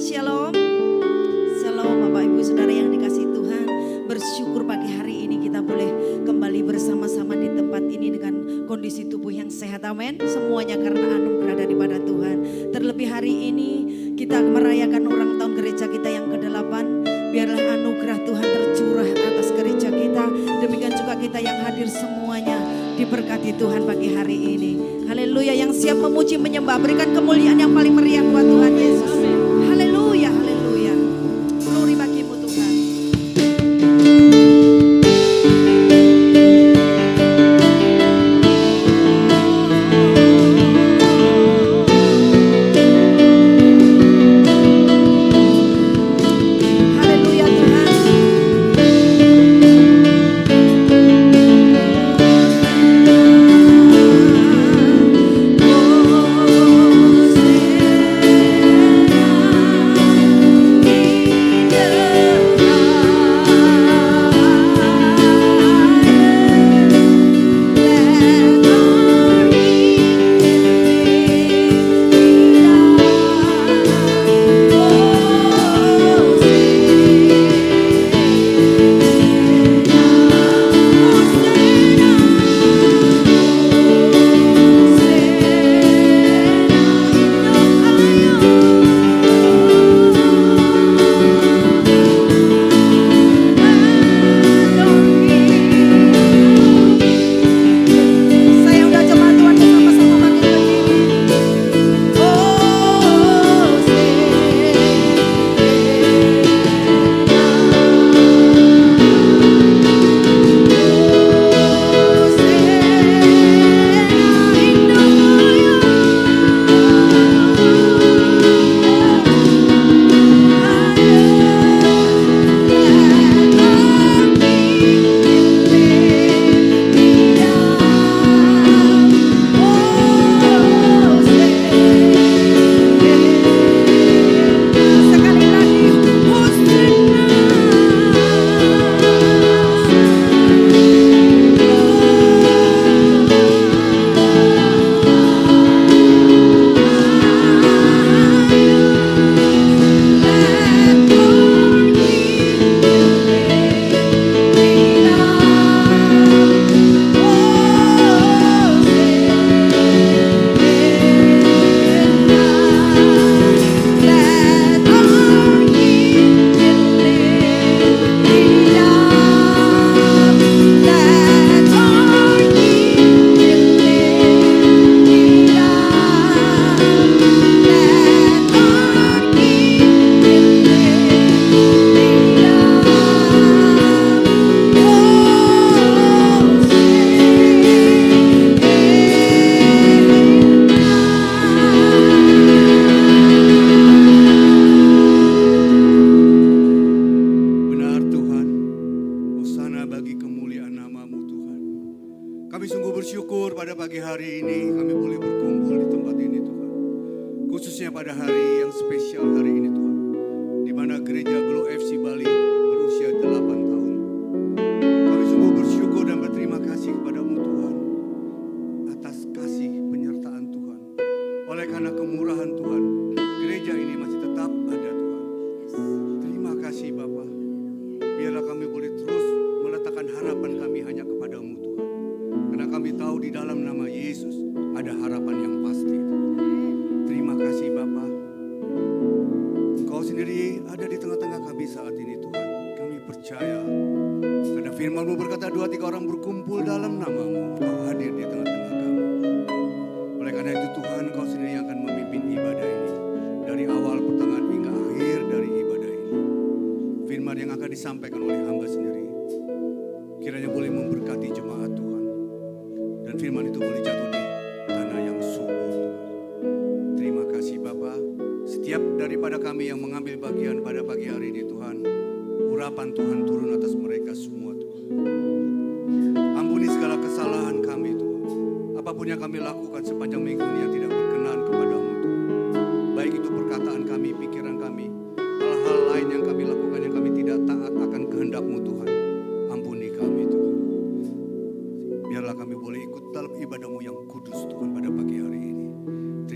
Shalom. Shalom Bapak Ibu Saudara yang dikasihi Tuhan. Bersyukur pagi hari ini kita boleh kembali bersama-sama di tempat ini dengan kondisi tubuh yang sehat. Amin. Semuanya karena anugerah daripada Tuhan. Terlebih hari ini kita merayakan ulang tahun gereja kita yang ke-8. Biarlah anugerah Tuhan tercurah atas gereja kita. Demikian juga kita yang hadir semuanya diberkati Tuhan pagi hari ini. Haleluya, yang siap memuji menyembah, berikan kemuliaan yang paling meriah buat Tuhan Yesus. Haleluya, haleluya. Glory bagimu Tuhan.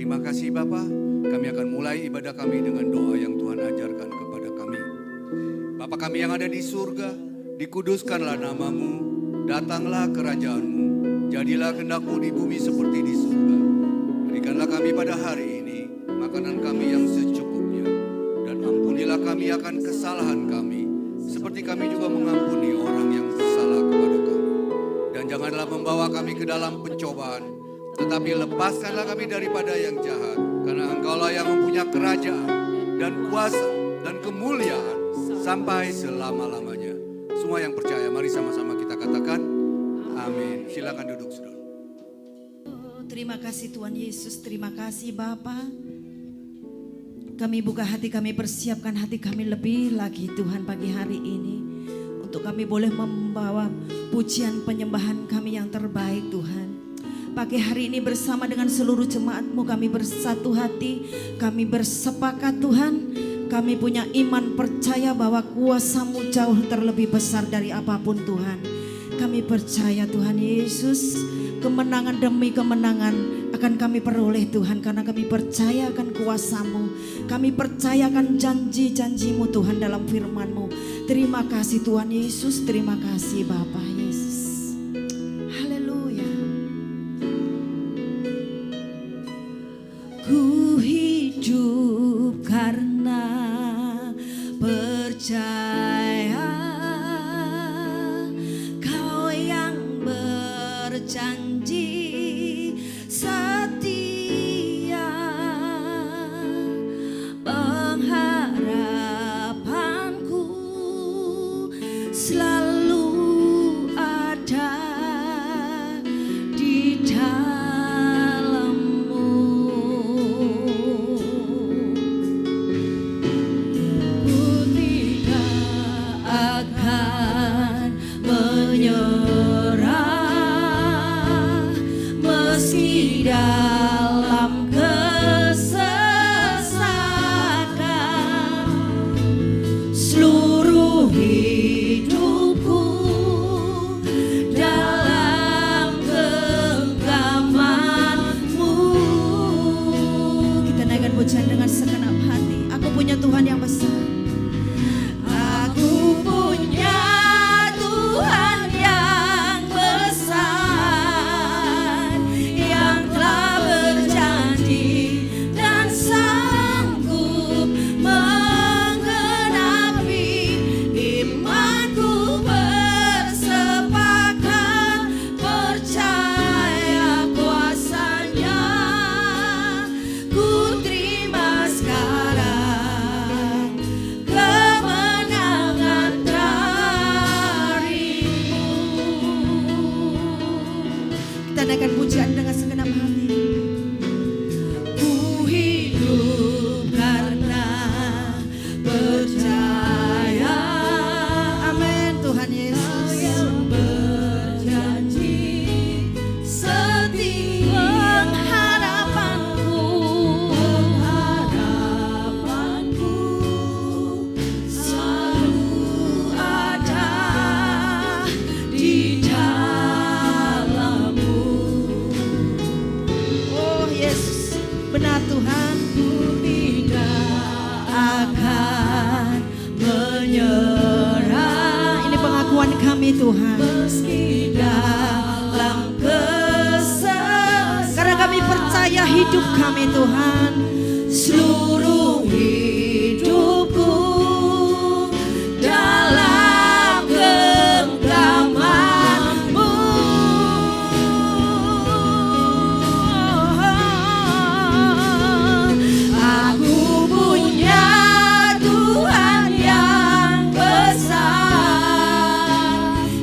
Terima kasih Bapa, Kami akan mulai ibadah kami dengan doa yang Tuhan ajarkan kepada kami. Bapa kami yang ada di surga, dikuduskanlah namamu, datanglah kerajaanmu, jadilah kehendak-Mu di bumi seperti di surga. Berikanlah kami pada hari ini makanan kami yang secukupnya, dan ampunilah kami akan kesalahan kami, seperti kami juga mengampuni orang yang bersalah kepada kami. Dan janganlah membawa kami ke dalam pencobaan, tetapi lepaskanlah kami daripada yang jahat, karena Engkaulah yang mempunyai kerajaan dan kuasa dan kemuliaan sampai selama-lamanya. Semua yang percaya, mari sama-sama kita katakan amin. Silakan duduk, saudara. Terima kasih Tuhan Yesus, terima kasih Bapa. Kami buka hati kami, persiapkan hati kami lebih lagi Tuhan pagi hari ini, untuk kami boleh membawa pujian penyembahan kami yang terbaik Tuhan. Pagi hari ini bersama dengan seluruh jemaat-Mu kami bersatu hati, kami bersepakat Tuhan. Kami punya iman percaya bahwa kuasa-Mu jauh terlebih besar dari apapun Tuhan. Kami percaya Tuhan Yesus, kemenangan demi kemenangan akan kami peroleh Tuhan, karena kami percaya akan kuasa-Mu. Kami percaya akan janji-janji-Mu Tuhan dalam firman-Mu. Terima kasih Tuhan Yesus, terima kasih Bapa Yesus. Haleluya. Ku hidup karena percaya Kau yang berjanji setia, pengharapanku selalu ada di dalam-Mu. Ku tidak akan menyerah meski dalam kesesakan. Seluruh hidupku dalam genggaman-Mu. Kita naikkan pujian dengan segenap hati. Aku punya Tuhan yang besar. Aku punya Tuhan yang besar, yang telah berjanji dan sanggup menggenapi imanku. Bersepakat percaya kuasa-Nya, ku terima sekarang kemenangan dari-Mu. Kita naikkan pujian dengan segenap hati. Ku hidup karena percaya. Amin Tuhan Yesus. Yang berjanji setia, pengharapanku selalu ada di dalam-Mu. Oh Yesus, benar Tuhan. Ku tidak akan menyerah. Ini pengakuan kami Tuhan. Meski dalam kesesakan, karena kami percaya hidup kami Tuhan. Seluruh hidupku dalam genggaman-Mu. Aku punya Tuhan yang besar,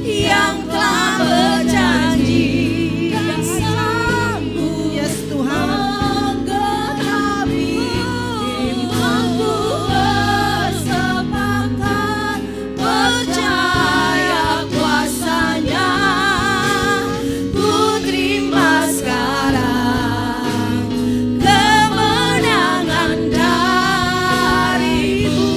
yang telah berjanji dan sanggup, yes Tuhan, menggenapi imanku. Bersepakat percaya kuasa-Nya, ku terima sekarang kemenangan dari-Mu.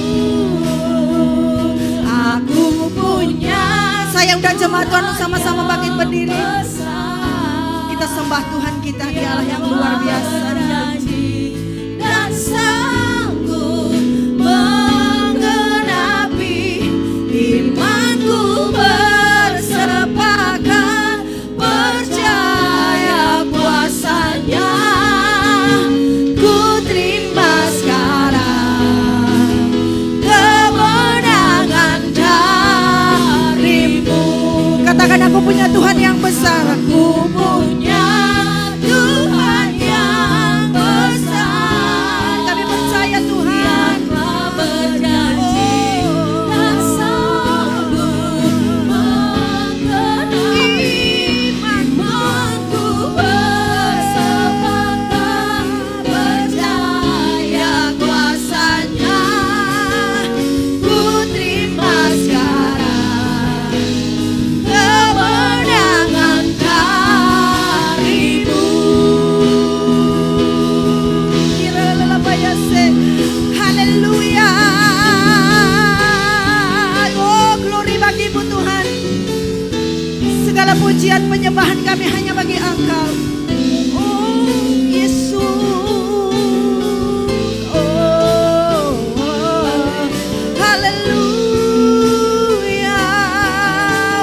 Aku punya. Sayang dan jemaat Tuhan, sama-sama bangkit berdiri. Kita sembah Tuhan kita, Dia Allah yang luar biasa. Dan punya Tuhan yang besar. Ku punya Tuhan yang besar. Kami percaya Tuhan. Yang telah berjanji dan sanggup menggenapi. Imanku bersepakat percaya kuasanya. Ku terima sekarang kemenangan darimu. Haleluya. Oh, glory bagimu Tuhan. Segala pujian penyembahan kami hanya bagi Engkau. Oh, Yesus. Oh, haleluya.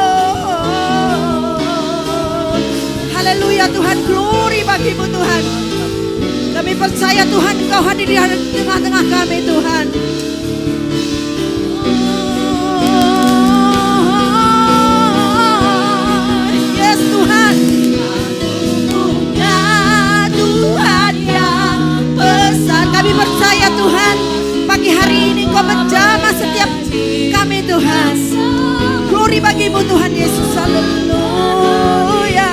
Oh, haleluya Tuhan, glory bagimu Tuhan. Kami percaya Tuhan, Engkau hadir di tengah-tengah kami Tuhan. Yes Tuhan. Punya Tuhan yang besar. Kami percaya Tuhan, pagi hari ini Engkau menjamah setiap kami Tuhan. Glory bagimu Tuhan Yesus. Haleluya.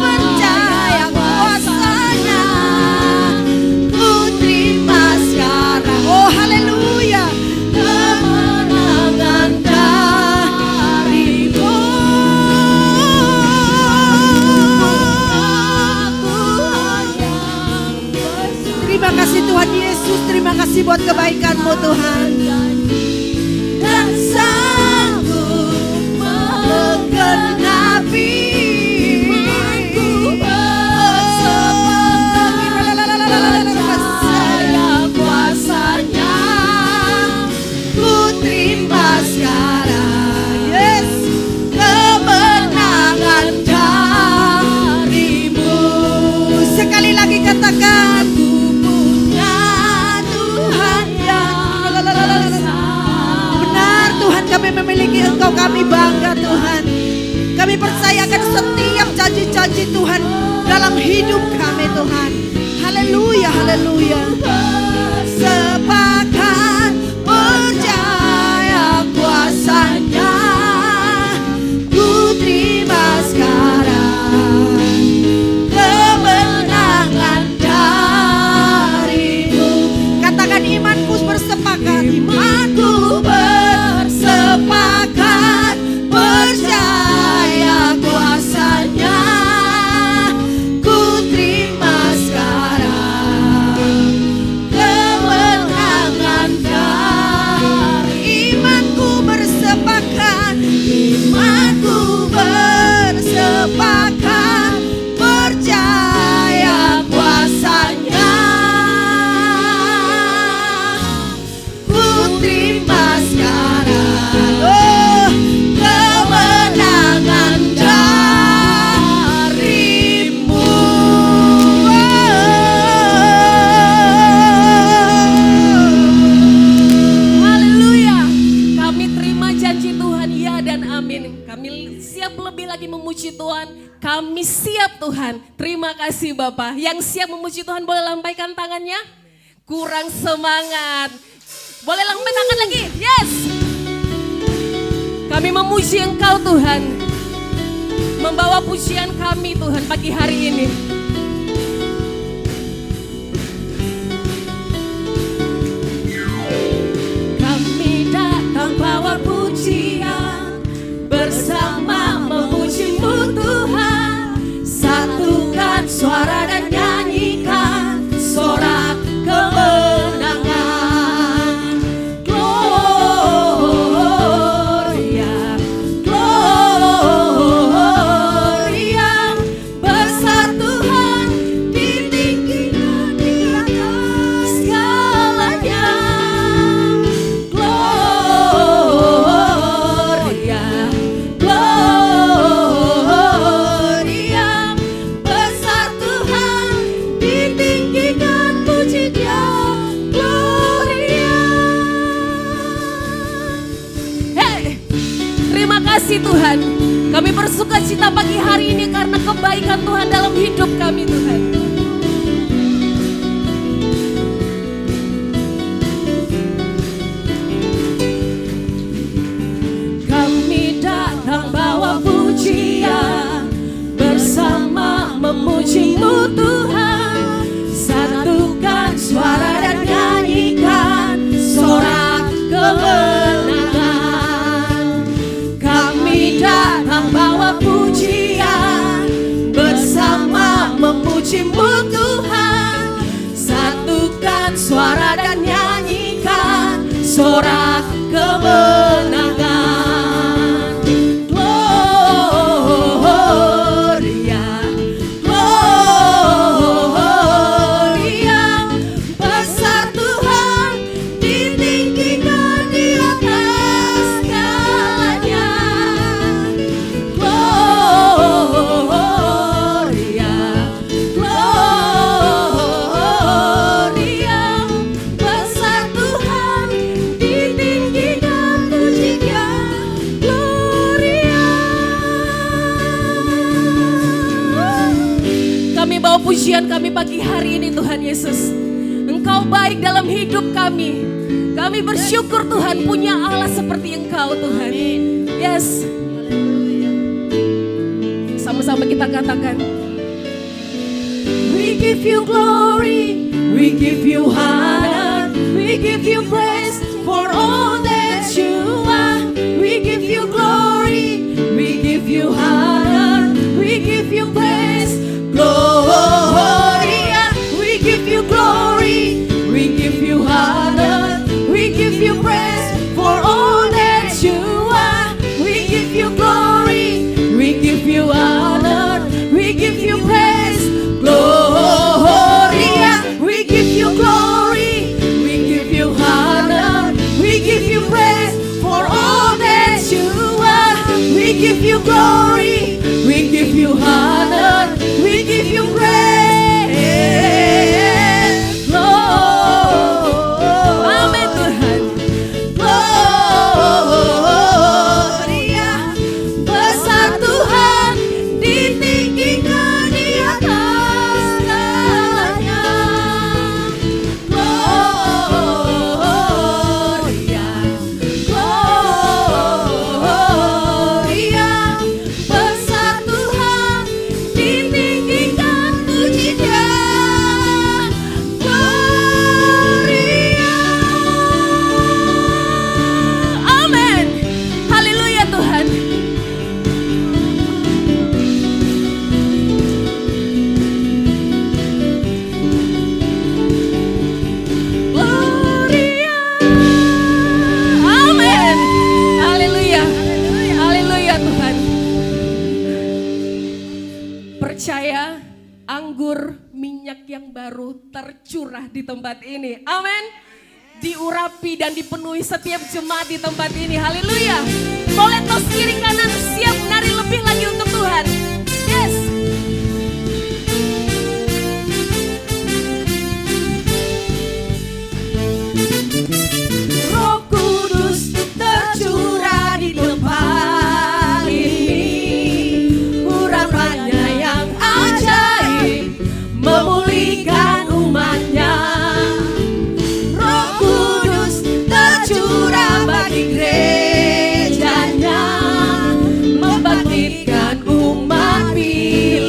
Percaya kuasanya. Ku terima sekarang. Oh haleluya. Kemenangan darimu. Tuhan yang besar. Terima kasih Tuhan Yesus, terima kasih buat kebaikan-Mu Tuhan. Dan sanggup menggenapi. Imanku bersepakat percaya kuasanya. Ku terima sekarang Yes. kemenangan darimu. Sekali lagi katakan. Punya Tuhan yang besar. Benar Tuhan, kami memiliki Engkau, kami bangga Tuhan. Kami percayakan setiap janji-janji Tuhan dalam hidup kami Tuhan. Haleluya, haleluya. Sepakat percaya kuasanya. Ku terima sekarang kemenangan darimu. Katakan imanku bersepakat. Imanku bersepakat percaya kuasanya. Ku terima sekarang kemenangan dari. Imanku bersepakat. Imanku bersepakat percaya kuasanya. Ku terima sekarang kemenangan darimu. Haleluya. Kami terima janji Tuhan, ya dan amin. Kami siap lebih lagi memuji Tuhan. Kami siap Tuhan. Terima kasih Bapak. Yang siap memuji Tuhan boleh lambaikan tangannya. Kurang semangat. Boleh lambaikan tangan lagi. Yes. Kami memuji Engkau Tuhan. Membawa pujian kami Tuhan pagi hari ini. Kami datang bawa pujian, bersama memuji-Mu Tuhan. Satukan suara dan nyanyikan sorak kemenangan. Gloria, Gloria, besar Tuhan. Kami bersuka cita pagi hari ini karena kebaikan Tuhan dalam hidup kami Tuhan. Kami datang bawa pujian, bersama memuji-Mu Tuhan. Satukan suara dan nyanyikan sorak kemenangan. Kami datang bawa pujian, bersama memuji-Mu Tuhan. Satukan suara dan nyanyikan sorak kemenangan. Pujian kami pagi hari ini Tuhan Yesus. Engkau baik dalam hidup kami. Kami bersyukur Tuhan punya Allah seperti Engkau Tuhan. Yes. Sama-sama kita katakan. We give you glory, we give you honor, we give you praise for all that you are. We give you glory, we give you honor, we give you praise. Gloria, we give you glory, we give you honor, we give you praise for all that you are. We give you glory, we give you honor, we give you praise. Gloria, we give you glory, we give you honor, we give you praise for all that you are. We give you glory, we give you honor, we give you praise, Lord. Amin Tuhan. Gloria, besar Tuhan, ditinggikan di atas segalanya. Gloria, Gloria, besar Tuhan, ditinggikan puji-Nya. Gloria. Amin. Haleluya Tuhan. Gloria. Amin. Haleluya. Haleluya Tuhan. Percaya anggur minyak yang baru tercurah di tempat ini. Amin. Diurapi dan dipenuhi setiap jemaat di tempat ini. Haleluya. Boleh tos kiri kanan siap nari lebih lagi untuk Tuhan. Yes. Roh Kudus tercurah di tempat ini. Urapannya yang ajaib memulihkan umatnya. Roh Kudus tercurah bagi gerejanya, membangkitkan umat pilihan.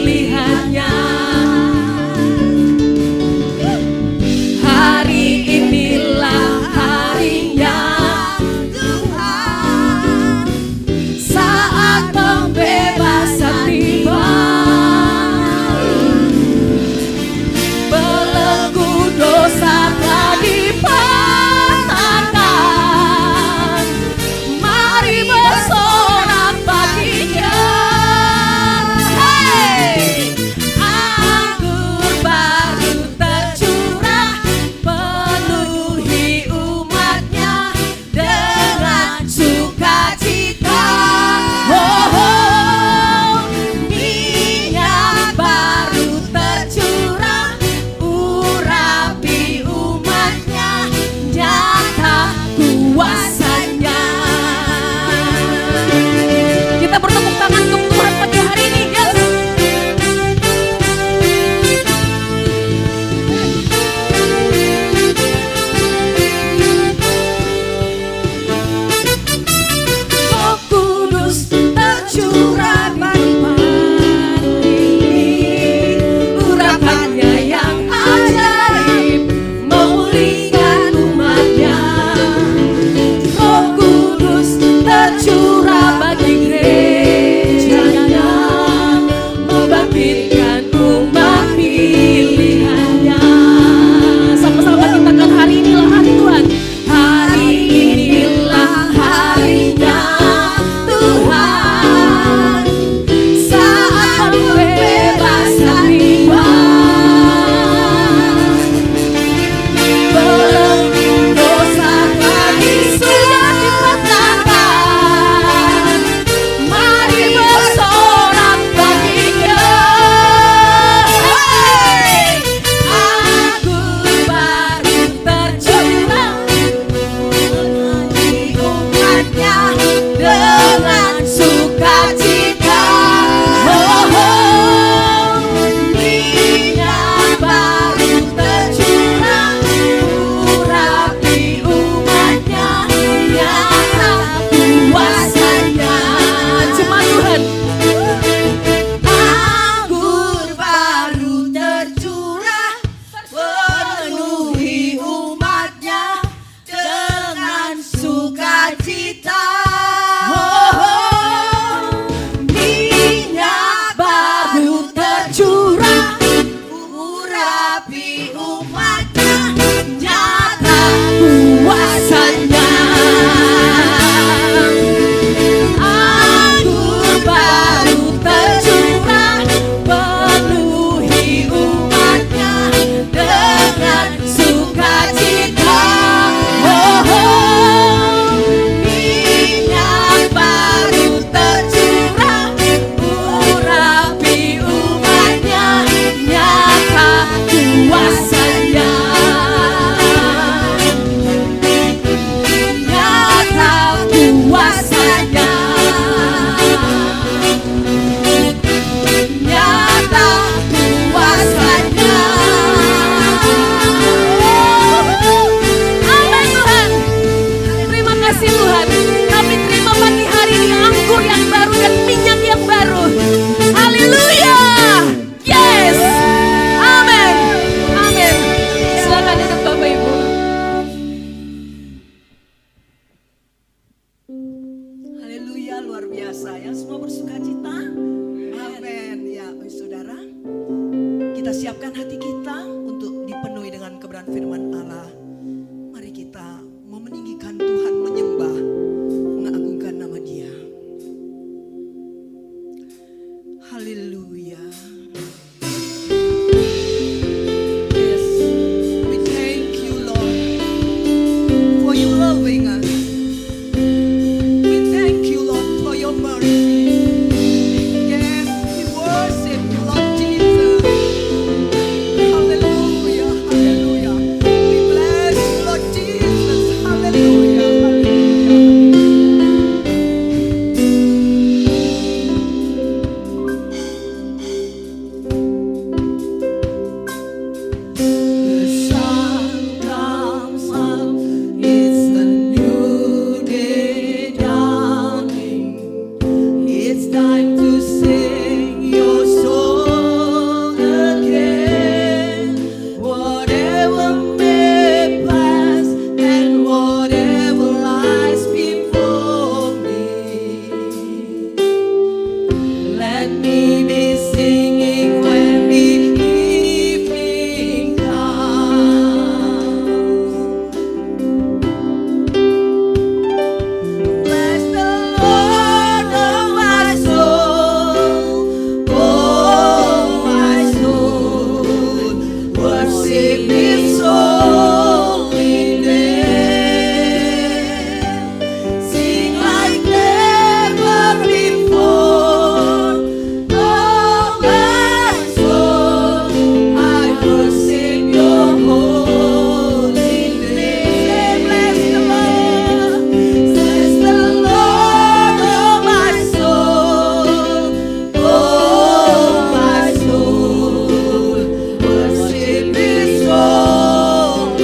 siapkan hati kita untuk dipenuhi dengan kebenaran firman Allah. Mari kita meninggikan Tuhan, menyembah, mengagungkan nama Dia. Haleluya. Yes, we thank you, Lord, for you loving us. We thank you, Lord, for your mercy. Yes, we worship you, Lord Jesus. Hallelujah, hallelujah. We bless you, Lord Jesus. Hallelujah, the sun comes up, it's a new day dawning. It's time to sing your song again. Whatever may pass and whatever lies before me, let me be singing when the evening comes. Bless the Lord, oh my soul, oh my soul, worship His holy name. Sing like never before, oh my soul, I worship Your holy name. Bless the Lord, bless the Lord, oh my soul, worship His holy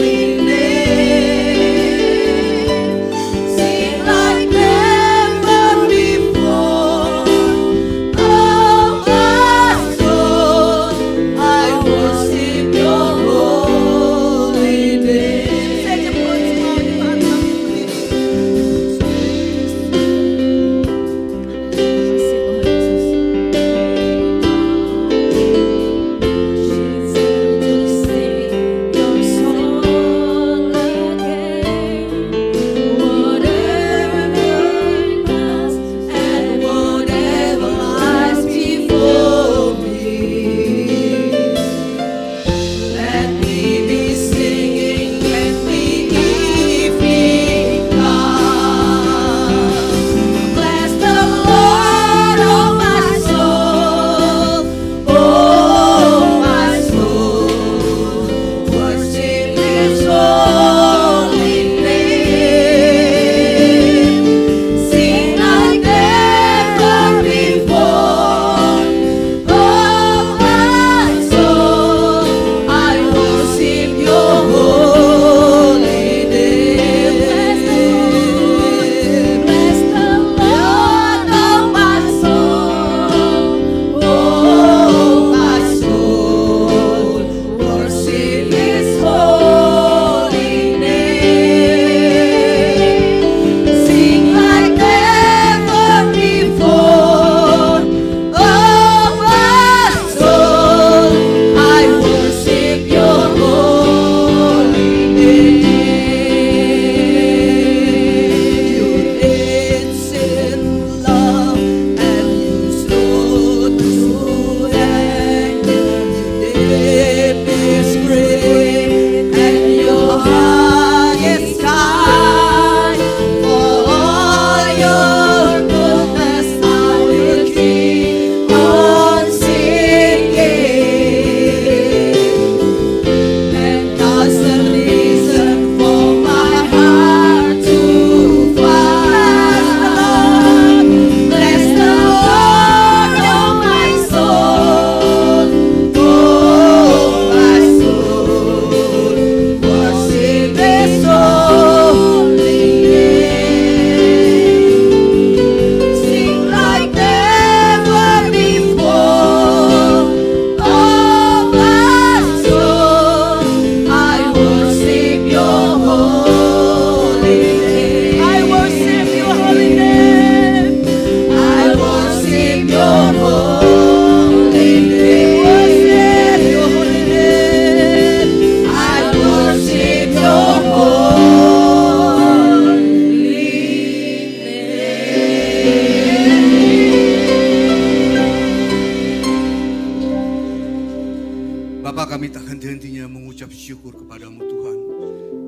bersyukur kepadamu Tuhan.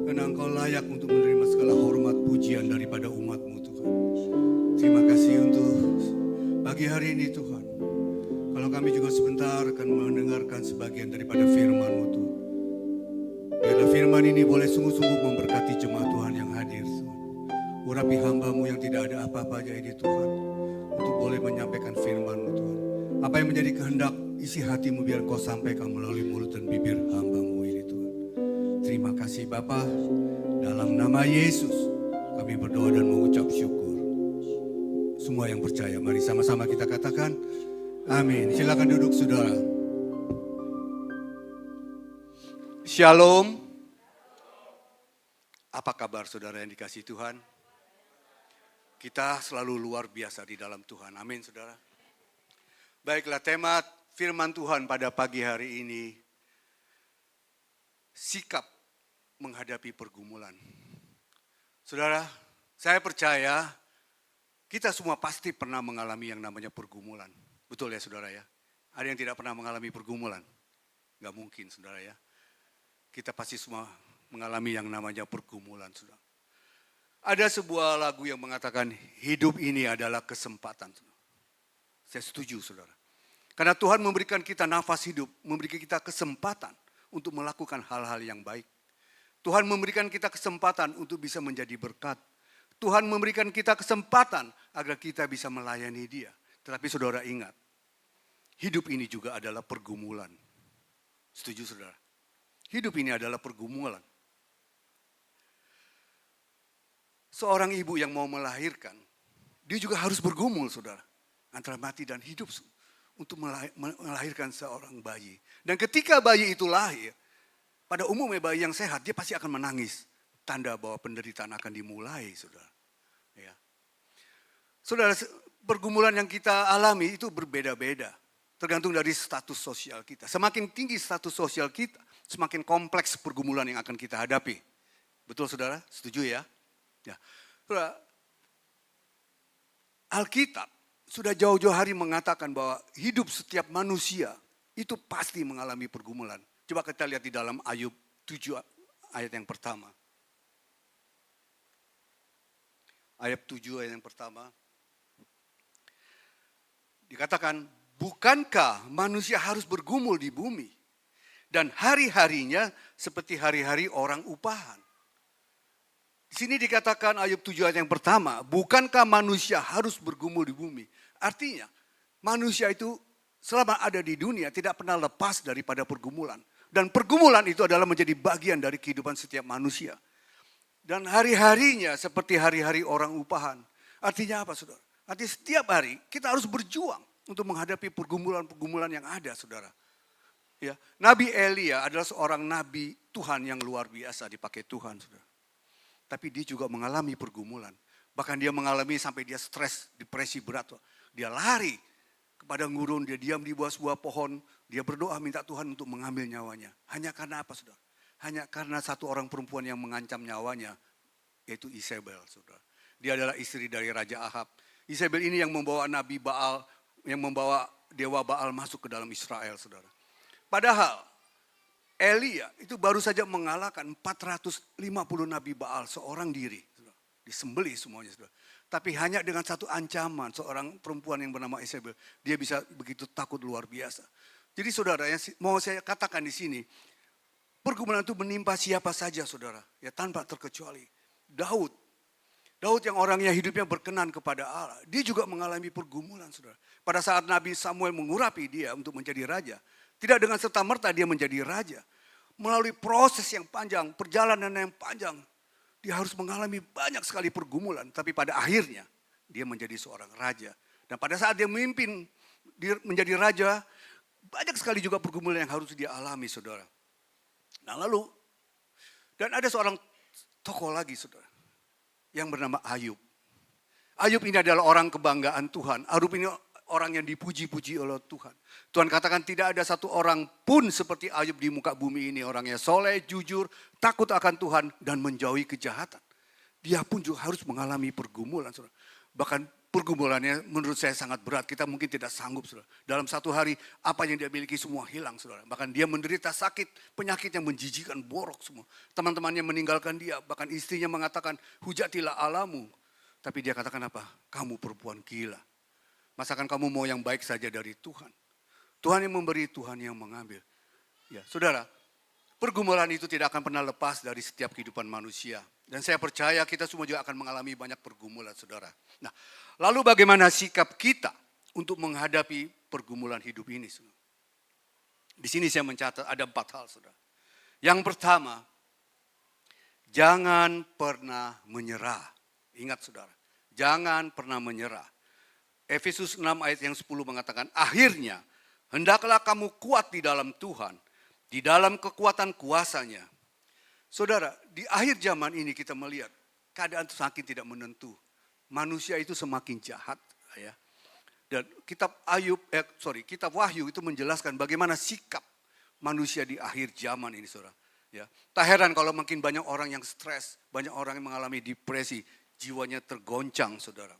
Karena Engkau layak untuk menerima segala hormat pujian daripada umat-Mu Tuhan. Terima kasih untuk pagi hari ini Tuhan. Kalau kami juga sebentar akan mendengarkan sebagian daripada firman-Mu Tuhan. Biarlah firman ini boleh sungguh-sungguh memberkati jemaat Tuhan yang hadir Tuhan. Urapi hamba-Mu yang tidak ada apa-apa aja ini Tuhan. Untuk boleh menyampaikan firman-Mu Tuhan. Apa yang menjadi kehendak isi hati-Mu biar Kau sampaikan melalui mulut dan bibir hamba-Mu ini Tuhan. Terima kasih Bapa. Dalam nama Yesus kami berdoa dan mengucap syukur. Semua yang percaya mari sama-sama kita katakan amin. Silakan duduk saudara. Shalom. Apa kabar saudara yang dikasihi Tuhan? Kita selalu luar biasa di dalam Tuhan. Amin saudara. Baiklah, tema firman Tuhan pada pagi hari ini, sikap menghadapi pergumulan. Saudara, saya percaya kita semua pasti pernah mengalami yang namanya pergumulan. Betul ya saudara ya? Ada yang tidak pernah mengalami pergumulan? Gak mungkin saudara ya. Kita pasti semua mengalami yang namanya pergumulan saudara. Ada sebuah lagu yang mengatakan hidup ini adalah kesempatan. Saya setuju saudara. Karena Tuhan memberikan kita nafas hidup, memberikan kita kesempatan untuk melakukan hal-hal yang baik. Tuhan memberikan kita kesempatan untuk bisa menjadi berkat. Tuhan memberikan kita kesempatan agar kita bisa melayani Dia. Tetapi saudara ingat, hidup ini juga adalah pergumulan. Setuju saudara? Hidup ini adalah pergumulan. Seorang ibu yang mau melahirkan, dia juga harus bergumul saudara. Antara mati dan hidup untuk melahirkan seorang bayi. Dan ketika bayi itu lahir, pada umumnya bayi yang sehat dia pasti akan menangis. Tanda bahwa penderitaan akan dimulai saudara. Ya. Saudara, pergumulan yang kita alami itu berbeda-beda. Tergantung dari status sosial kita. Semakin tinggi status sosial kita, semakin kompleks pergumulan yang akan kita hadapi. Betul saudara? Setuju ya? Ya. Saudara, Alkitab sudah jauh-jauh hari mengatakan bahwa hidup setiap manusia itu pasti mengalami pergumulan. Coba kita lihat di dalam Ayub 7 ayat yang pertama. Ayat 7 ayat yang pertama. Dikatakan, bukankah manusia harus bergumul di bumi? Dan hari-harinya seperti hari-hari orang upahan. Di sini dikatakan Ayub 7 ayat yang pertama, bukankah manusia harus bergumul di bumi? Artinya, manusia itu selama ada di dunia tidak pernah lepas daripada pergumulan. Dan pergumulan itu adalah menjadi bagian dari kehidupan setiap manusia. Dan hari-harinya seperti hari-hari orang upahan. Artinya apa saudara? Artinya setiap hari kita harus berjuang untuk menghadapi pergumulan-pergumulan yang ada saudara. Ya, Nabi Elia adalah seorang nabi Tuhan yang luar biasa dipakai Tuhan saudara. Tapi dia juga mengalami pergumulan. Bahkan dia mengalami sampai dia stres, depresi berat. Dia lari kepada gurun, dia diam di bawah sebuah pohon. Dia berdoa minta Tuhan untuk mengambil nyawanya. Hanya karena apa saudara? Hanya karena satu orang perempuan yang mengancam nyawanya. Yaitu Isabel saudara. Dia adalah istri dari Raja Ahab. Isabel ini yang membawa Nabi Baal, yang membawa Dewa Baal masuk ke dalam Israel saudara. Padahal Elia itu baru saja mengalahkan 450 Nabi Baal seorang diri. Disembelih semuanya saudara. Tapi hanya dengan satu ancaman seorang perempuan yang bernama Isabel. Dia bisa begitu takut luar biasa. Jadi saudara, yang mau saya katakan di sini. Pergumulan itu menimpa siapa saja saudara. Ya tanpa terkecuali. Daud yang orangnya hidupnya berkenan kepada Allah. Dia juga mengalami pergumulan saudara. Pada saat Nabi Samuel mengurapi dia untuk menjadi raja. Tidak dengan serta-merta dia menjadi raja. Melalui proses yang panjang, perjalanan yang panjang. Dia harus mengalami banyak sekali pergumulan. Tapi pada akhirnya dia menjadi seorang raja. Dan pada saat dia memimpin menjadi raja, banyak sekali juga pergumulan yang harus dia alami saudara. Nah lalu, dan ada seorang tokoh lagi saudara. Yang bernama Ayub. Ayub ini adalah orang kebanggaan Tuhan. Ayub ini orang yang dipuji-puji oleh Tuhan. Tuhan katakan tidak ada satu orang pun seperti Ayub di muka bumi ini. Orangnya soleh, jujur, takut akan Tuhan dan menjauhi kejahatan. Dia pun juga harus mengalami pergumulan. Saudara. Bahkan pergumulannya menurut saya sangat berat. Kita mungkin tidak sanggup, saudara. Dalam satu hari, apa yang dia miliki semua hilang, saudara. Bahkan dia menderita sakit, penyakit yang menjijikan, borok semua. Teman-temannya meninggalkan dia, bahkan istrinya mengatakan, hujatilah Allahmu. Tapi dia katakan apa? Kamu perempuan gila. Masakan kamu mau yang baik saja dari Tuhan. Tuhan yang memberi, Tuhan yang mengambil. Ya, saudara, pergumulan itu tidak akan pernah lepas dari setiap kehidupan manusia. Dan saya percaya kita semua juga akan mengalami banyak pergumulan, saudara. Nah, lalu bagaimana sikap kita untuk menghadapi pergumulan hidup ini, saudara? Di sini saya mencatat ada 4 hal, saudara. Yang pertama, jangan pernah menyerah. Ingat, saudara, jangan pernah menyerah. Efesus 6 ayat yang 10 mengatakan, akhirnya hendaklah kamu kuat di dalam Tuhan, di dalam kekuatan kuasanya. Saudara, di akhir zaman ini kita melihat keadaan semakin tidak menentu. Manusia itu semakin jahat, ya. Dan kitab kitab Wahyu itu menjelaskan bagaimana sikap manusia di akhir zaman ini, saudara. Ya, tak heran kalau makin banyak orang yang stres, banyak orang yang mengalami depresi, jiwanya tergoncang, saudara.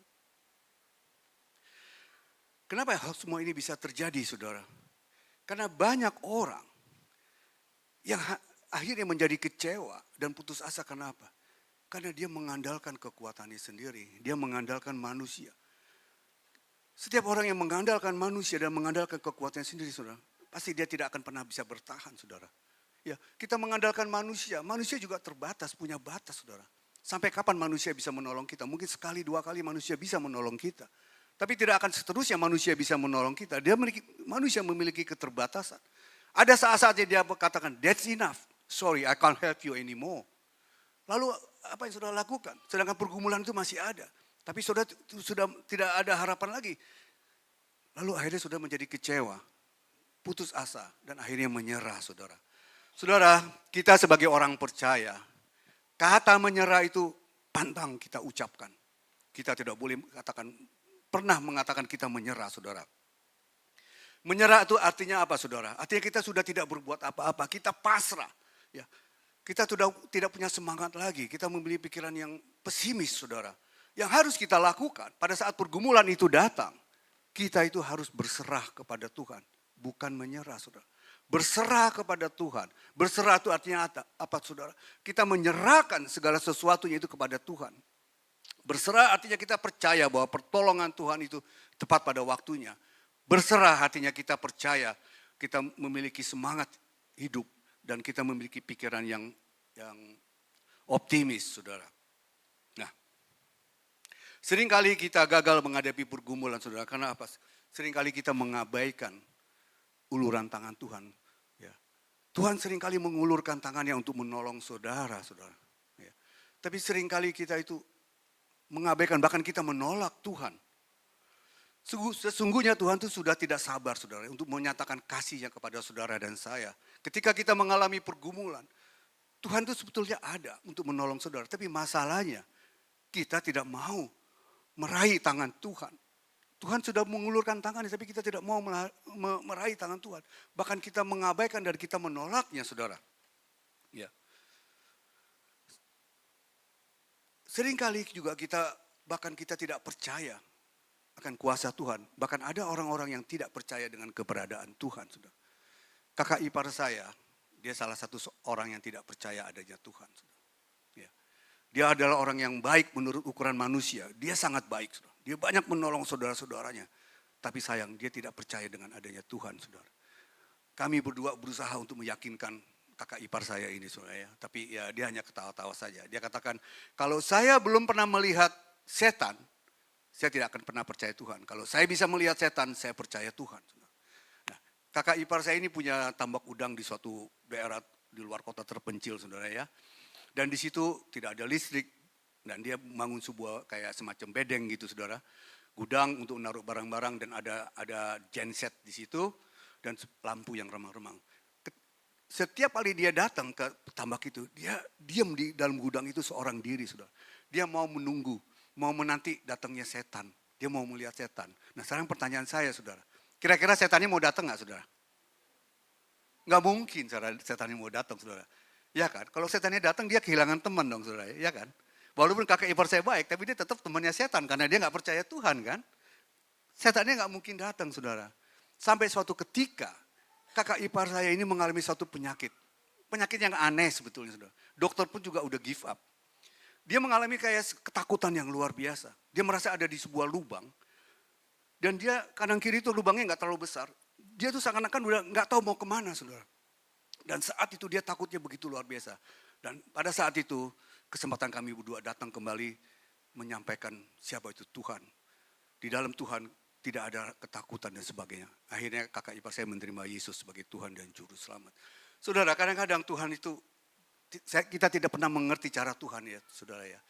Kenapa hal semua ini bisa terjadi, saudara? Karena banyak orang yang akhirnya menjadi kecewa dan putus asa. Kenapa? Karena dia mengandalkan kekuatannya sendiri. Dia mengandalkan manusia. Setiap orang yang mengandalkan manusia dan mengandalkan kekuatannya sendiri, saudara, pasti dia tidak akan pernah bisa bertahan, saudara. Ya, kita mengandalkan manusia. Manusia juga terbatas, punya batas, saudara. Sampai kapan manusia bisa menolong kita? Mungkin sekali, 2 kali manusia bisa menolong kita. Tapi tidak akan seterusnya manusia bisa menolong kita. Manusia memiliki keterbatasan. Ada saat-saatnya dia katakan, that's enough. Sorry, I can't help you anymore. Lalu apa yang saudara lakukan? Sedangkan pergumulan itu masih ada. Tapi saudara sudah tidak ada harapan lagi. Lalu akhirnya saudara menjadi kecewa, putus asa, dan akhirnya menyerah, saudara. Saudara, kita sebagai orang percaya, kata menyerah itu pantang kita ucapkan. Kita tidak boleh pernah mengatakan kita menyerah, saudara. Menyerah itu artinya apa, saudara? Artinya kita sudah tidak berbuat apa-apa, kita pasrah. Ya, kita sudah tidak punya semangat lagi, kita memiliki pikiran yang pesimis, saudara. Yang harus kita lakukan pada saat pergumulan itu datang, kita itu harus berserah kepada Tuhan, bukan menyerah, saudara. Berserah kepada Tuhan. Berserah itu artinya apa, saudara? Kita menyerahkan segala sesuatunya itu kepada Tuhan. Berserah artinya kita percaya bahwa pertolongan Tuhan itu tepat pada waktunya. Berserah artinya kita percaya kita memiliki semangat hidup dan kita memiliki pikiran yang optimis, saudara. Nah, seringkali kita gagal menghadapi pergumulan, saudara. Karena apa? Seringkali kita mengabaikan uluran tangan Tuhan. Ya. Tuhan seringkali mengulurkan tangannya untuk menolong saudara, saudara. Ya. Tapi seringkali kita itu mengabaikan, bahkan kita menolak Tuhan. Sesungguhnya Tuhan itu sudah tidak sabar, saudara, untuk menyatakan kasihnya kepada saudara dan saya. Ketika kita mengalami pergumulan, Tuhan itu sebetulnya ada untuk menolong saudara. Tapi masalahnya, kita tidak mau meraih tangan Tuhan. Tuhan sudah mengulurkan tangannya, tapi kita tidak mau meraih tangan Tuhan. Bahkan kita mengabaikan dan kita menolaknya, saudara. Ya. Seringkali juga bahkan kita tidak percaya akan kuasa Tuhan. Bahkan ada orang-orang yang tidak percaya dengan keberadaan Tuhan, saudara. Kakak ipar saya, dia salah satu orang yang tidak percaya adanya Tuhan, saudara. Ya. Dia adalah orang yang baik menurut ukuran manusia. Dia sangat baik, saudara. Dia banyak menolong saudara-saudaranya. Tapi sayang, dia tidak percaya dengan adanya Tuhan, saudara. Kami berdua berusaha untuk meyakinkan kakak ipar saya ini, saudara, ya. Tapi ya dia hanya ketawa-tawa saja. Dia katakan, kalau saya belum pernah melihat setan, saya tidak akan pernah percaya Tuhan. Kalau saya bisa melihat setan, saya percaya Tuhan. Nah, kakak ipar saya ini punya tambak udang di suatu daerah di luar kota terpencil, saudara, ya. Dan di situ tidak ada listrik. Dan dia bangun sebuah kayak semacam bedeng gitu, saudara. Gudang untuk menaruh barang-barang dan ada genset di situ. Dan lampu yang remang-remang. Setiap kali dia datang ke tambak itu, dia diam di dalam gudang itu seorang diri, saudara. Dia mau menunggu, mau menanti datangnya setan. Dia mau melihat setan. Nah, sekarang pertanyaan saya, saudara. Kira-kira setannya mau datang nggak, saudara? Nggak mungkin setannya mau datang, saudara. Ya kan? Kalau setannya datang, dia kehilangan teman dong, saudara. Ya kan? Walaupun kakak ipar saya baik, tapi dia tetap temannya setan karena dia nggak percaya Tuhan kan. Setannya nggak mungkin datang, saudara. Sampai suatu ketika kakak ipar saya ini mengalami suatu penyakit. Penyakit yang aneh sebetulnya, saudara. Dokter pun juga udah give up. Dia mengalami kayak ketakutan yang luar biasa. Dia merasa ada di sebuah lubang. Dan dia kanan kiri itu lubangnya nggak terlalu besar. Dia tuh seakan-akan udah nggak tahu mau kemana, saudara. Dan saat itu dia takutnya begitu luar biasa. Dan pada saat itu kesempatan kami berdua datang kembali menyampaikan siapa itu Tuhan. Di dalam Tuhan tidak ada ketakutan dan sebagainya. Akhirnya kakak ipar saya menerima Yesus sebagai Tuhan dan Juru Selamat. Saudara, kadang-kadang Tuhan itu, kita tidak pernah mengerti cara Tuhan ya, saudara ya.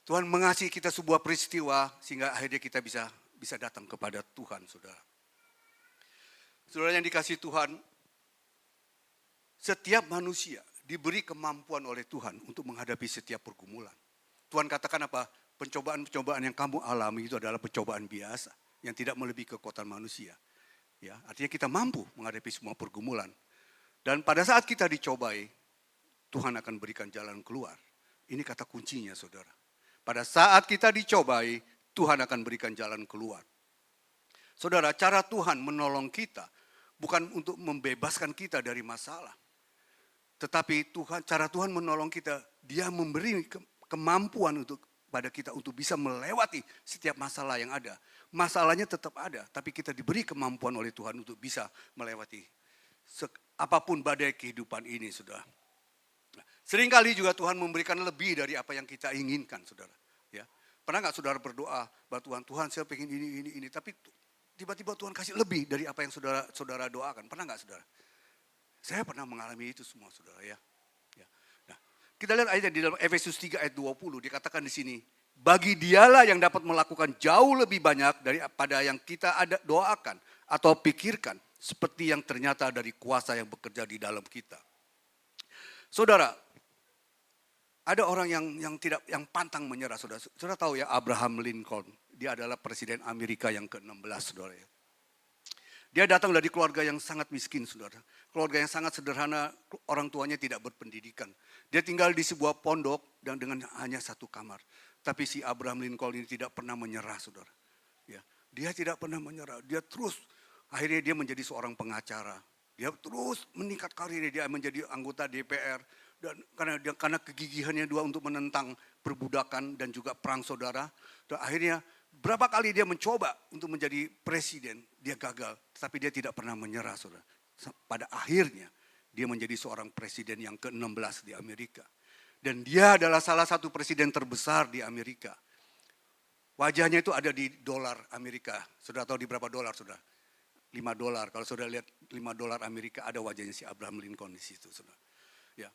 Tuhan mengasihi kita sebuah peristiwa sehingga akhirnya kita bisa datang kepada Tuhan, saudara. Saudara yang dikasihi Tuhan, setiap manusia diberi kemampuan oleh Tuhan untuk menghadapi setiap pergumulan. Tuhan katakan apa? Pencobaan-pencobaan yang kamu alami itu adalah pencobaan biasa yang tidak melebihi kekuatan manusia. Ya, artinya kita mampu menghadapi semua pergumulan. Dan pada saat kita dicobai, Tuhan akan berikan jalan keluar. Ini kata kuncinya, saudara. Pada saat kita dicobai, Tuhan akan berikan jalan keluar. Saudara, cara Tuhan menolong kita bukan untuk membebaskan kita dari masalah. Tetapi cara Tuhan menolong kita, Dia memberi kemampuan pada kita untuk bisa melewati setiap masalah yang ada. Masalahnya tetap ada, tapi kita diberi kemampuan oleh Tuhan untuk bisa melewati apapun badai kehidupan ini, saudara. Seringkali juga Tuhan memberikan lebih dari apa yang kita inginkan, saudara. Ya, pernah nggak saudara berdoa, Tuhan saya pengen ini, tapi tiba-tiba Tuhan kasih lebih dari apa yang saudara doakan. Pernah nggak, saudara? Saya pernah mengalami itu semua, saudara ya. Nah, kita lihat ayat di dalam Efesus 3 ayat 20 dikatakan di sini, bagi Dialah yang dapat melakukan jauh lebih banyak daripada yang kita doakan atau pikirkan, seperti yang ternyata dari kuasa yang bekerja di dalam kita. Saudara, ada orang yang pantang menyerah, saudara. Saudara tahu ya Abraham Lincoln, dia adalah presiden Amerika yang ke-16, saudara ya. Dia datang dari keluarga yang sangat miskin, saudara. Keluarga yang sangat sederhana, orang tuanya tidak berpendidikan. Dia tinggal di sebuah pondok dan dengan hanya satu kamar. Tapi si Abraham Lincoln ini tidak pernah menyerah, saudara. Ya, dia tidak pernah menyerah. Dia terus, akhirnya dia menjadi seorang pengacara. Dia terus meningkat karirnya, dia menjadi anggota DPR. Dan karena kegigihannya dia untuk menentang perbudakan dan juga perang saudara. Dan akhirnya berapa kali dia mencoba untuk menjadi presiden, dia gagal. Tapi dia tidak pernah menyerah, saudara. Pada akhirnya dia menjadi seorang presiden yang ke-16 di Amerika. Dan dia adalah salah satu presiden terbesar di Amerika. Wajahnya itu ada di dolar Amerika. Saudara tahu di berapa dolar, saudara? $5. Kalau saudara lihat $5 Amerika, ada wajahnya si Abraham Lincoln di situ, saudara. Ya.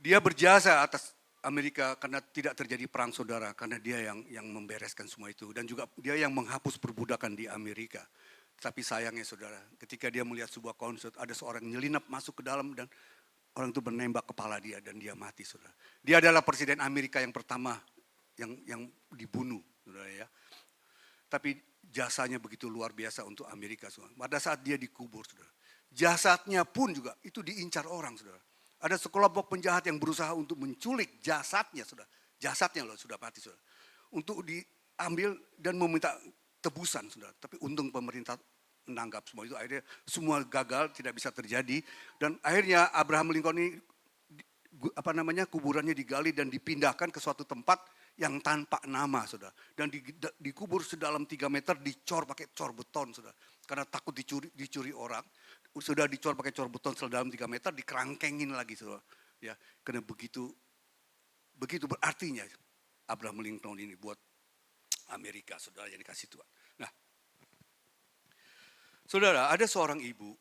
Dia berjasa atas Amerika karena tidak terjadi perang saudara, karena dia yang membereskan semua itu. Dan juga dia yang menghapus perbudakan di Amerika. Tapi sayangnya saudara, ketika dia melihat sebuah konsert, ada seorang nyelinap masuk ke dalam dan orang itu menembak kepala dia dan dia mati, saudara. Dia adalah presiden Amerika yang pertama yang dibunuh, saudara ya. Tapi jasanya begitu luar biasa untuk Amerika, saudara. Pada saat dia dikubur, saudara, jasadnya pun juga itu diincar orang, saudara. Ada sekelompok penjahat yang berusaha untuk menculik jasadnya, saudara. Jasadnya loh sudah mati, saudara. Untuk diambil dan meminta tebusan, saudara. Tapi untung pemerintah menanggap semua itu, akhirnya semua gagal, tidak bisa terjadi. Dan akhirnya Abraham Lincoln ini kuburannya digali dan dipindahkan ke suatu tempat yang tanpa nama, saudara. Dan dikubur sedalam 3 meter, dicor pakai cor beton, saudara. Karena takut dicuri orang. Sudah dicor pakai cor beton sedalam 3 meter, dikerangkengin lagi, saudara. Ya, karena begitu berartinya Abraham Lincoln ini buat Amerika, saudara, yang dikasih Tuhan. Nah, saudara, ada seorang ibu,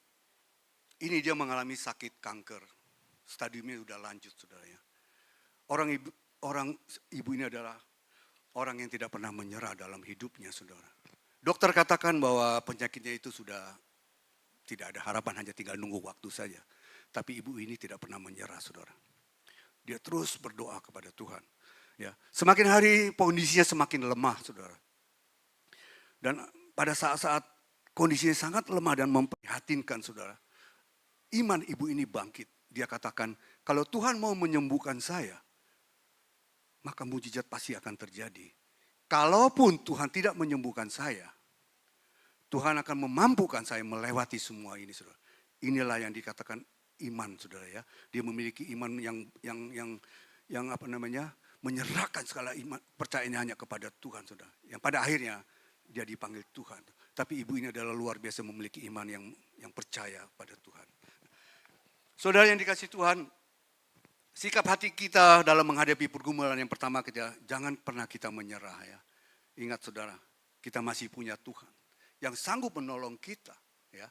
ini dia mengalami sakit kanker, stadiumnya sudah lanjut, saudara ya. Orang ibu ini adalah orang yang tidak pernah menyerah dalam hidupnya, saudara. Dokter katakan bahwa penyakitnya itu sudah tidak ada harapan, hanya tinggal nunggu waktu saja. Tapi ibu ini tidak pernah menyerah, saudara. Dia terus berdoa kepada Tuhan. Ya, semakin hari kondisinya semakin lemah, saudara. Dan pada saat-saat kondisinya sangat lemah dan memprihatinkan, saudara, iman ibu ini bangkit. Dia katakan, kalau Tuhan mau menyembuhkan saya, maka mujizat pasti akan terjadi. Kalaupun Tuhan tidak menyembuhkan saya, Tuhan akan memampukan saya melewati semua ini, saudara. Inilah yang dikatakan iman, saudara ya. Dia memiliki iman yang apa namanya, menyerahkan segala iman percayaannya hanya kepada Tuhan, saudara. Yang pada akhirnya dia dipanggil Tuhan. Tapi ibu ini adalah luar biasa memiliki iman yang percaya pada Tuhan. Saudara yang dikasih Tuhan, sikap hati kita dalam menghadapi pergumulan yang pertama jangan pernah kita menyerah ya. Ingat saudara, kita masih punya Tuhan yang sanggup menolong kita ya.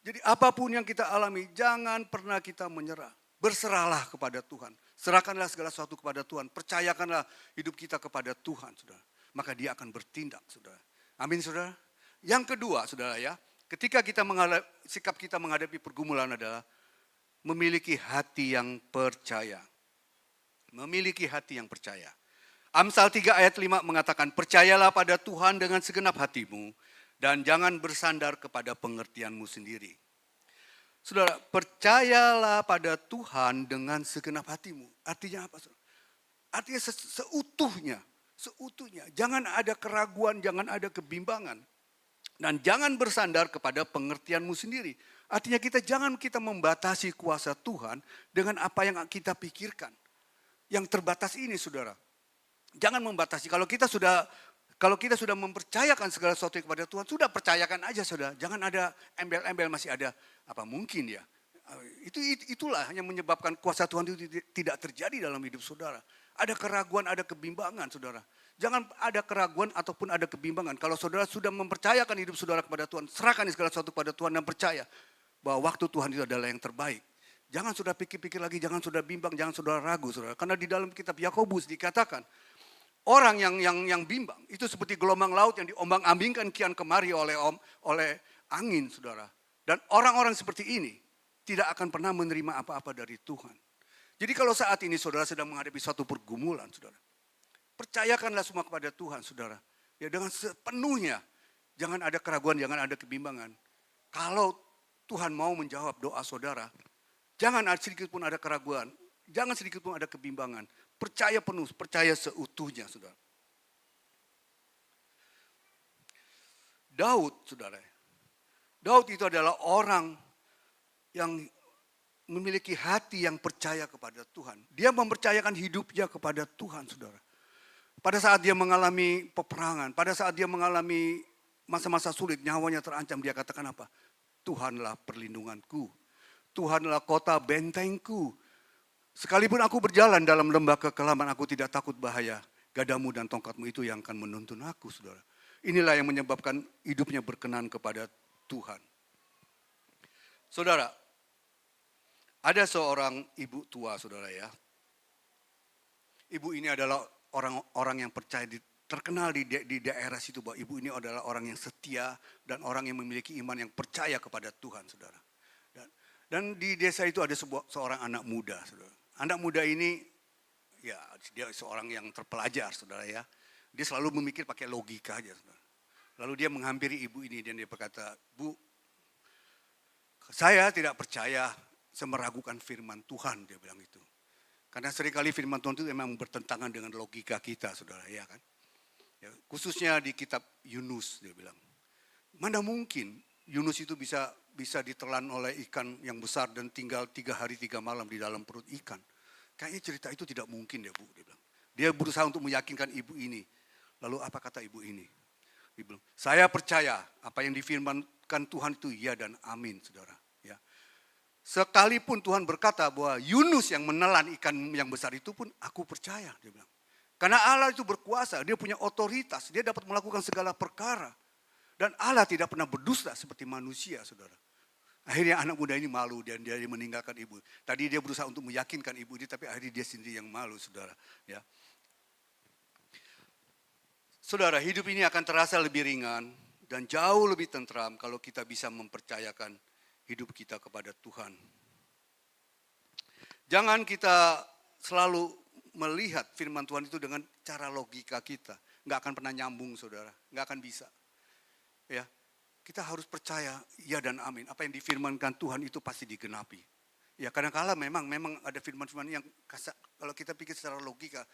Jadi apapun yang kita alami, jangan pernah kita menyerah. Berserahlah kepada Tuhan. Serahkanlah segala sesuatu kepada Tuhan. Percayakanlah hidup kita kepada Tuhan, saudara. Maka dia akan bertindak, saudara. Amin, saudara. Yang kedua, saudara ya, ketika sikap kita menghadapi pergumulan adalah memiliki hati yang percaya. Memiliki hati yang percaya. Amsal 3 ayat 5 mengatakan, percayalah pada Tuhan dengan segenap hatimu dan jangan bersandar kepada pengertianmu sendiri. Saudara, percayalah pada Tuhan dengan segenap hatimu. Artinya apa, saudara? Artinya seutuhnya. Jangan ada keraguan, jangan ada kebimbangan. Dan jangan bersandar kepada pengertianmu sendiri. Artinya jangan kita membatasi kuasa Tuhan dengan apa yang kita pikirkan. Yang terbatas ini, saudara. Jangan membatasi. Kalau kita sudah mempercayakan segala sesuatu kepada Tuhan, sudah percayakan aja, saudara. Jangan ada embel-embel, masih ada apa mungkin ya. Itulah yang menyebabkan kuasa Tuhan itu tidak terjadi dalam hidup saudara. Ada keraguan, ada kebimbangan, saudara. Jangan ada keraguan ataupun ada kebimbangan. Kalau saudara sudah mempercayakan hidup saudara kepada Tuhan, serahkan segala sesuatu kepada Tuhan dan percaya bahwa waktu Tuhan itu adalah yang terbaik. Jangan sudah pikir-pikir lagi, jangan sudah bimbang, jangan sudah ragu, saudara. Karena di dalam kitab Yakobus dikatakan, orang yang bimbang itu seperti gelombang laut yang diombang-ambingkan kian kemari oleh angin, saudara. Dan orang-orang seperti ini tidak akan pernah menerima apa-apa dari Tuhan. Jadi kalau saat ini saudara sedang menghadapi suatu pergumulan, saudara, percayakanlah semua kepada Tuhan, saudara. Ya, dengan sepenuhnya, jangan ada keraguan, jangan ada kebimbangan. Kalau Tuhan mau menjawab doa saudara, jangan sedikit pun ada keraguan, jangan sedikit pun ada kebimbangan. Percaya penuh, percaya seutuhnya, saudara. Daud, saudara. Daud itu adalah orang yang memiliki hati yang percaya kepada Tuhan. Dia mempercayakan hidupnya kepada Tuhan, saudara. Pada saat dia mengalami peperangan, pada saat dia mengalami masa-masa sulit, nyawanya terancam, dia katakan apa? Tuhanlah perlindunganku. Tuhanlah kota bentengku. Sekalipun aku berjalan dalam lembah kekelaman, aku tidak takut bahaya. Gadamu dan tongkatmu itu yang akan menuntun aku, saudara. Inilah yang menyebabkan hidupnya berkenan kepada Tuhan. Saudara, ada seorang ibu tua, saudara ya. Ibu ini adalah orang yang percaya, terkenal di daerah situ bahwa ibu ini adalah orang yang setia dan orang yang memiliki iman yang percaya kepada Tuhan, saudara. Dan di desa itu ada seorang anak muda, saudara. Anak muda ini, ya dia seorang yang terpelajar, saudara ya. Dia selalu memikir pakai logika aja, saudara. Lalu dia menghampiri ibu ini dan dia berkata, Bu, saya tidak percaya, saya meragukan firman Tuhan, dia bilang itu. Karena seringkali firman Tuhan itu memang bertentangan dengan logika kita, saudara, ya kan. Ya, khususnya di kitab Yunus, dia bilang. Mana mungkin Yunus itu bisa ditelan oleh ikan yang besar dan tinggal 3 hari 3 malam di dalam perut ikan. Kayaknya cerita itu tidak mungkin deh, Bu, dia bilang. Dia berusaha untuk meyakinkan ibu ini. Lalu apa kata ibu ini? Dia bilang, saya percaya apa yang difirmankan Tuhan itu ya dan amin, saudara. Ya. Sekalipun Tuhan berkata bahwa Yunus yang menelan ikan yang besar itu pun aku percaya, dia bilang. Karena Allah itu berkuasa, dia punya otoritas, dia dapat melakukan segala perkara. Dan Allah tidak pernah berdusta seperti manusia, saudara. Akhirnya anak muda ini malu dan dia meninggalkan ibu. Tadi dia berusaha untuk meyakinkan ibu ini, tapi akhirnya dia sendiri yang malu, saudara. Ya. Saudara, hidup ini akan terasa lebih ringan dan jauh lebih tentram kalau kita bisa mempercayakan hidup kita kepada Tuhan. Jangan kita selalu melihat firman Tuhan itu dengan cara logika kita. Nggak akan pernah nyambung, saudara. Nggak akan bisa. Ya, kita harus percaya ya dan amin. Apa yang difirmankan Tuhan itu pasti digenapi. Ya, kadang-kala memang ada firman-firman yang kalau kita pikir secara logika,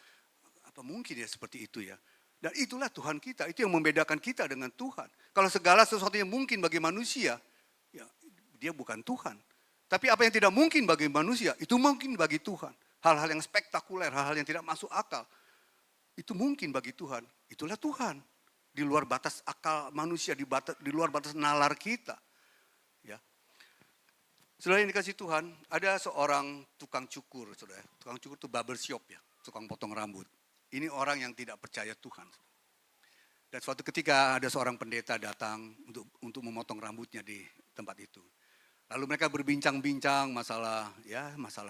Apa mungkin ya seperti itu ya? Dan itulah Tuhan kita, itu yang membedakan kita dengan Tuhan. Kalau segala sesuatu yang mungkin bagi manusia, ya dia bukan Tuhan. Tapi apa yang tidak mungkin bagi manusia, itu mungkin bagi Tuhan. Hal-hal yang spektakuler, hal-hal yang tidak masuk akal, itu mungkin bagi Tuhan. Itulah Tuhan. Di luar batas akal manusia, di luar batas nalar kita. Ya. Saudara yang dikasih Tuhan, ada seorang tukang cukur, saudara. Tukang cukur itu barbershop ya, tukang potong rambut. Ini orang yang tidak percaya Tuhan. Dan suatu ketika ada seorang pendeta datang untuk memotong rambutnya di tempat itu. Lalu mereka berbincang-bincang masalah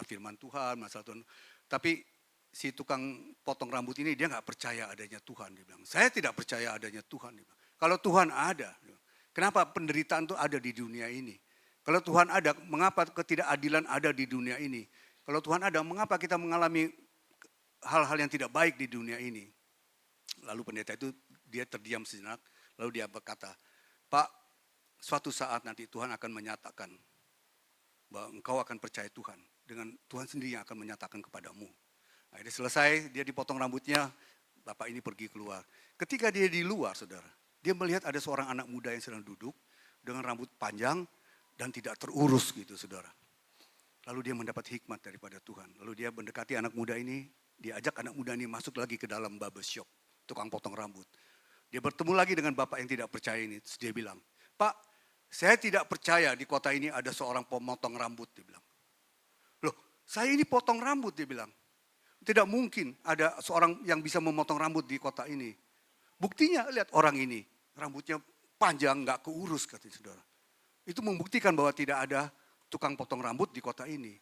firman Tuhan, masalah Tuhan. Tapi si tukang potong rambut ini dia nggak percaya adanya Tuhan. Dia bilang, saya tidak percaya adanya Tuhan. Dia bilang, kalau Tuhan ada, kenapa penderitaan itu ada di dunia ini? Kalau Tuhan ada, mengapa ketidakadilan ada di dunia ini? Kalau Tuhan ada, mengapa kita mengalami hal-hal yang tidak baik di dunia ini? Lalu pendeta itu dia terdiam sejenak, lalu dia berkata, Pak, suatu saat nanti Tuhan akan menyatakan bahwa engkau akan percaya Tuhan. Dengan Tuhan sendiri yang akan menyatakan kepadamu. Akhirnya selesai, dia dipotong rambutnya, bapak ini pergi keluar. Ketika dia di luar, saudara, dia melihat ada seorang anak muda yang sedang duduk dengan rambut panjang dan tidak terurus gitu, saudara. Lalu dia mendapat hikmat daripada Tuhan. Lalu dia mendekati anak muda ini, dia ajak anak muda ini masuk lagi ke dalam barbershop, tukang potong rambut. Dia bertemu lagi dengan bapak yang tidak percaya ini. Terus dia bilang, Pak, saya tidak percaya di kota ini ada seorang pemotong rambut. Dia bilang, loh saya ini potong rambut, dia bilang. Tidak mungkin ada seorang yang bisa memotong rambut di kota ini. Buktinya lihat orang ini, rambutnya panjang, gak keurus katanya saudara. Itu membuktikan bahwa tidak ada tukang potong rambut di kota ini.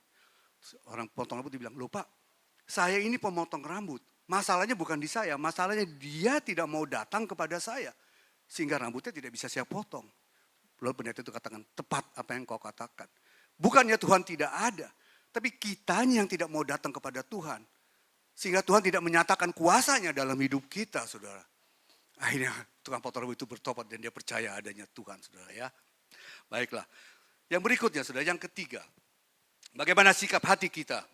Orang potong rambut dibilang, loh Pak, saya ini pemotong rambut. Masalahnya bukan di saya, masalahnya dia tidak mau datang kepada saya. Sehingga rambutnya tidak bisa saya potong. Lalu pendeta itu katakan, tepat apa yang kau katakan. Bukannya Tuhan tidak ada, tapi kitanya yang tidak mau datang kepada Tuhan. Sehingga Tuhan tidak menyatakan kuasanya dalam hidup kita, saudara. Akhirnya tukang potong rambut itu bertobat dan dia percaya adanya Tuhan, saudara ya. Baiklah. Yang berikutnya, saudara, yang ketiga. Bagaimana sikap hati kita?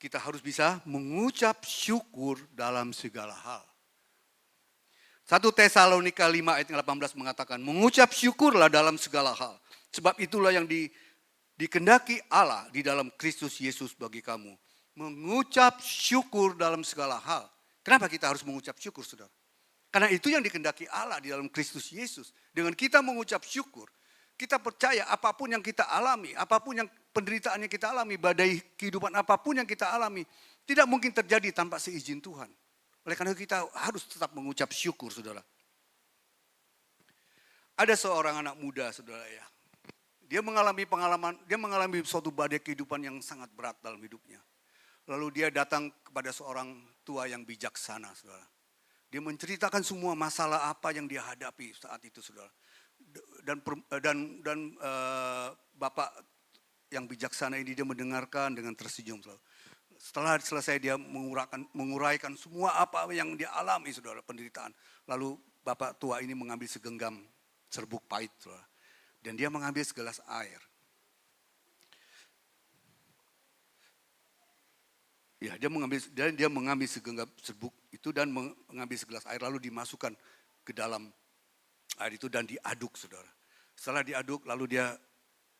Kita harus bisa mengucap syukur dalam segala hal. 1 Tesalonika 5 ayat 18 mengatakan, mengucap syukurlah dalam segala hal. Sebab itulah yang dikendaki Allah di dalam Kristus Yesus bagi kamu. Mengucap syukur dalam segala hal. Kenapa kita harus mengucap syukur, saudara? Karena itu yang dikendaki Allah di dalam Kristus Yesus. Dengan kita mengucap syukur, kita percaya apapun yang kita alami, apapun yang penderitaan yang kita alami, badai kehidupan apapun yang kita alami, tidak mungkin terjadi tanpa seizin Tuhan. Oleh karena itu kita harus tetap mengucap syukur, saudara. Ada seorang anak muda, saudara ya. Dia mengalami suatu badai kehidupan yang sangat berat dalam hidupnya. Lalu dia datang kepada seorang tua yang bijaksana, saudara. Dia menceritakan semua masalah apa yang dia hadapi saat itu, saudara. Dan bapak yang bijaksana ini dia mendengarkan dengan tersenyum, saudara. Setelah selesai dia menguraikan semua apa yang dia alami, saudara, penderitaan. Lalu bapak tua ini mengambil segenggam serbuk pahit, saudara. Dan dia mengambil segelas air. Ya, dia mengambil segenggam serbuk itu dan mengambil segelas air lalu dimasukkan ke dalam air itu dan diaduk, saudara. Setelah diaduk lalu dia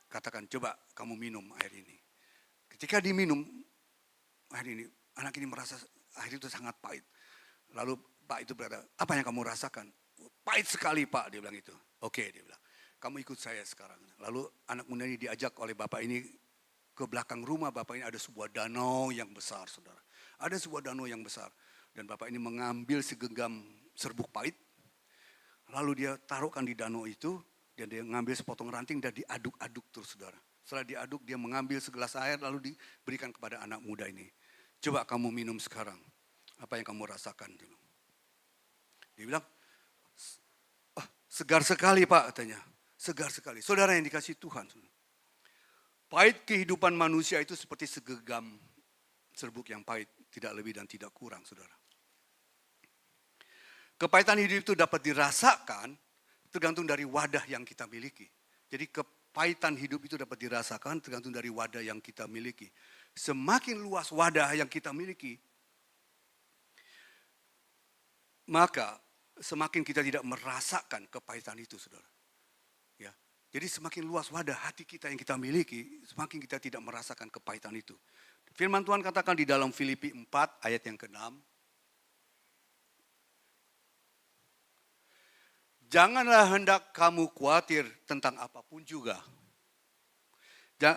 katakan, coba kamu minum air ini. Ketika diminum air ini, anak ini merasa air itu sangat pahit. Lalu Pak itu berkata, apa yang kamu rasakan? Pahit sekali Pak, dia bilang itu. Oke, dia bilang, kamu ikut saya sekarang. Lalu anak muda ini diajak oleh bapak ini ke belakang rumah bapak ini ada sebuah danau yang besar, saudara. Ada sebuah danau yang besar. Dan bapak ini mengambil segenggam serbuk pahit. Lalu dia taruhkan di danau itu. Dan dia mengambil sepotong ranting dan diaduk-aduk terus, saudara. Setelah diaduk dia mengambil segelas air lalu diberikan kepada anak muda ini. Coba kamu minum sekarang. Apa yang kamu rasakan? Dia bilang, segar sekali Pak katanya. Segar sekali. Saudara yang dikasih Tuhan. Pahit kehidupan manusia itu seperti segenggam serbuk yang pahit. Tidak lebih dan tidak kurang, saudara. Kepahitan hidup itu dapat dirasakan tergantung dari wadah yang kita miliki. Jadi kepahitan hidup itu dapat dirasakan tergantung dari wadah yang kita miliki. Semakin luas wadah yang kita miliki, maka semakin kita tidak merasakan kepahitan itu, saudara. Ya, jadi semakin luas wadah hati kita yang kita miliki, semakin kita tidak merasakan kepahitan itu. Firman Tuhan katakan di dalam Filipi 4 ayat yang ke-6. Janganlah hendak kamu khawatir tentang apapun juga.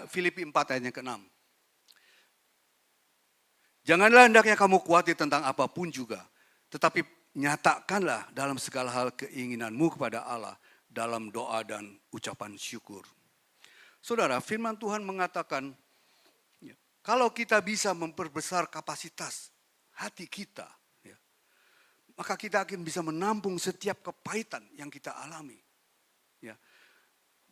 Filipi 4 ayat yang ke-6. Janganlah hendaknya kamu khawatir tentang apapun juga, tetapi nyatakanlah dalam segala hal keinginanmu kepada Allah dalam doa dan ucapan syukur. Saudara, firman Tuhan mengatakan, kalau kita bisa memperbesar kapasitas hati kita, ya, maka kita akan bisa menampung setiap kepahitan yang kita alami. Ya.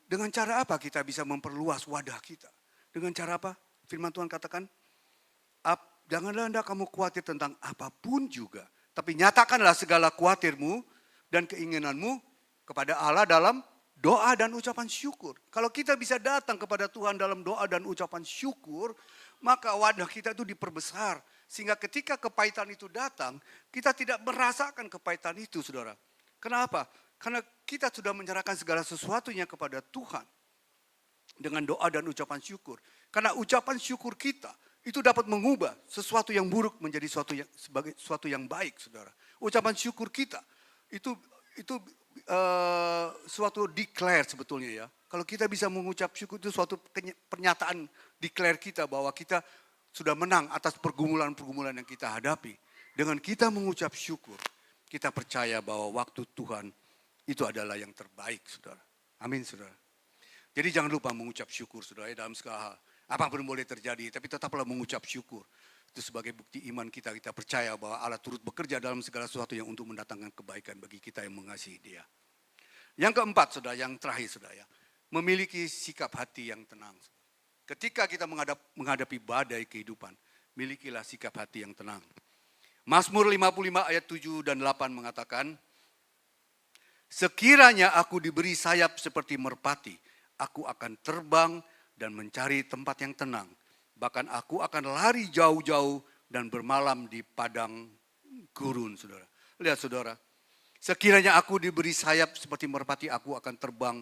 Dengan cara apa kita bisa memperluas wadah kita? Dengan cara apa? Firman Tuhan katakan, janganlah hendak kamu khawatir tentang apapun juga, tapi nyatakanlah segala khawatirmu dan keinginanmu kepada Allah dalam doa dan ucapan syukur. Kalau kita bisa datang kepada Tuhan dalam doa dan ucapan syukur, maka wadah kita itu diperbesar. Sehingga ketika kepahitan itu datang, kita tidak merasakan kepahitan itu, saudara. Kenapa? Karena kita sudah menyerahkan segala sesuatunya kepada Tuhan. Dengan doa dan ucapan syukur. Karena ucapan syukur kita itu dapat mengubah sesuatu yang buruk menjadi sesuatu yang baik, saudara. Ucapan syukur kita itu suatu declare sebetulnya ya. Kalau kita bisa mengucap syukur itu suatu pernyataan declare kita bahwa kita sudah menang atas pergumulan-pergumulan yang kita hadapi. Dengan kita mengucap syukur, kita percaya bahwa waktu Tuhan itu adalah yang terbaik, saudara. Amin, saudara. Jadi jangan lupa mengucap syukur, saudara, dalam segala hal. Apapun boleh terjadi, tapi tetaplah mengucap syukur. Itu sebagai bukti iman kita, kita percaya bahwa Allah turut bekerja dalam segala sesuatu yang untuk mendatangkan kebaikan bagi kita yang mengasihi Dia. Yang keempat, saudara, yang terakhir, saudara, ya, memiliki sikap hati yang tenang. Ketika kita menghadapi badai kehidupan, milikilah sikap hati yang tenang. Mazmur 55 ayat 7 dan 8 mengatakan, sekiranya aku diberi sayap seperti merpati, aku akan terbang dan mencari tempat yang tenang. Bahkan aku akan lari jauh-jauh dan bermalam di padang gurun, saudara. Lihat, saudara. Sekiranya aku diberi sayap seperti merpati, aku akan terbang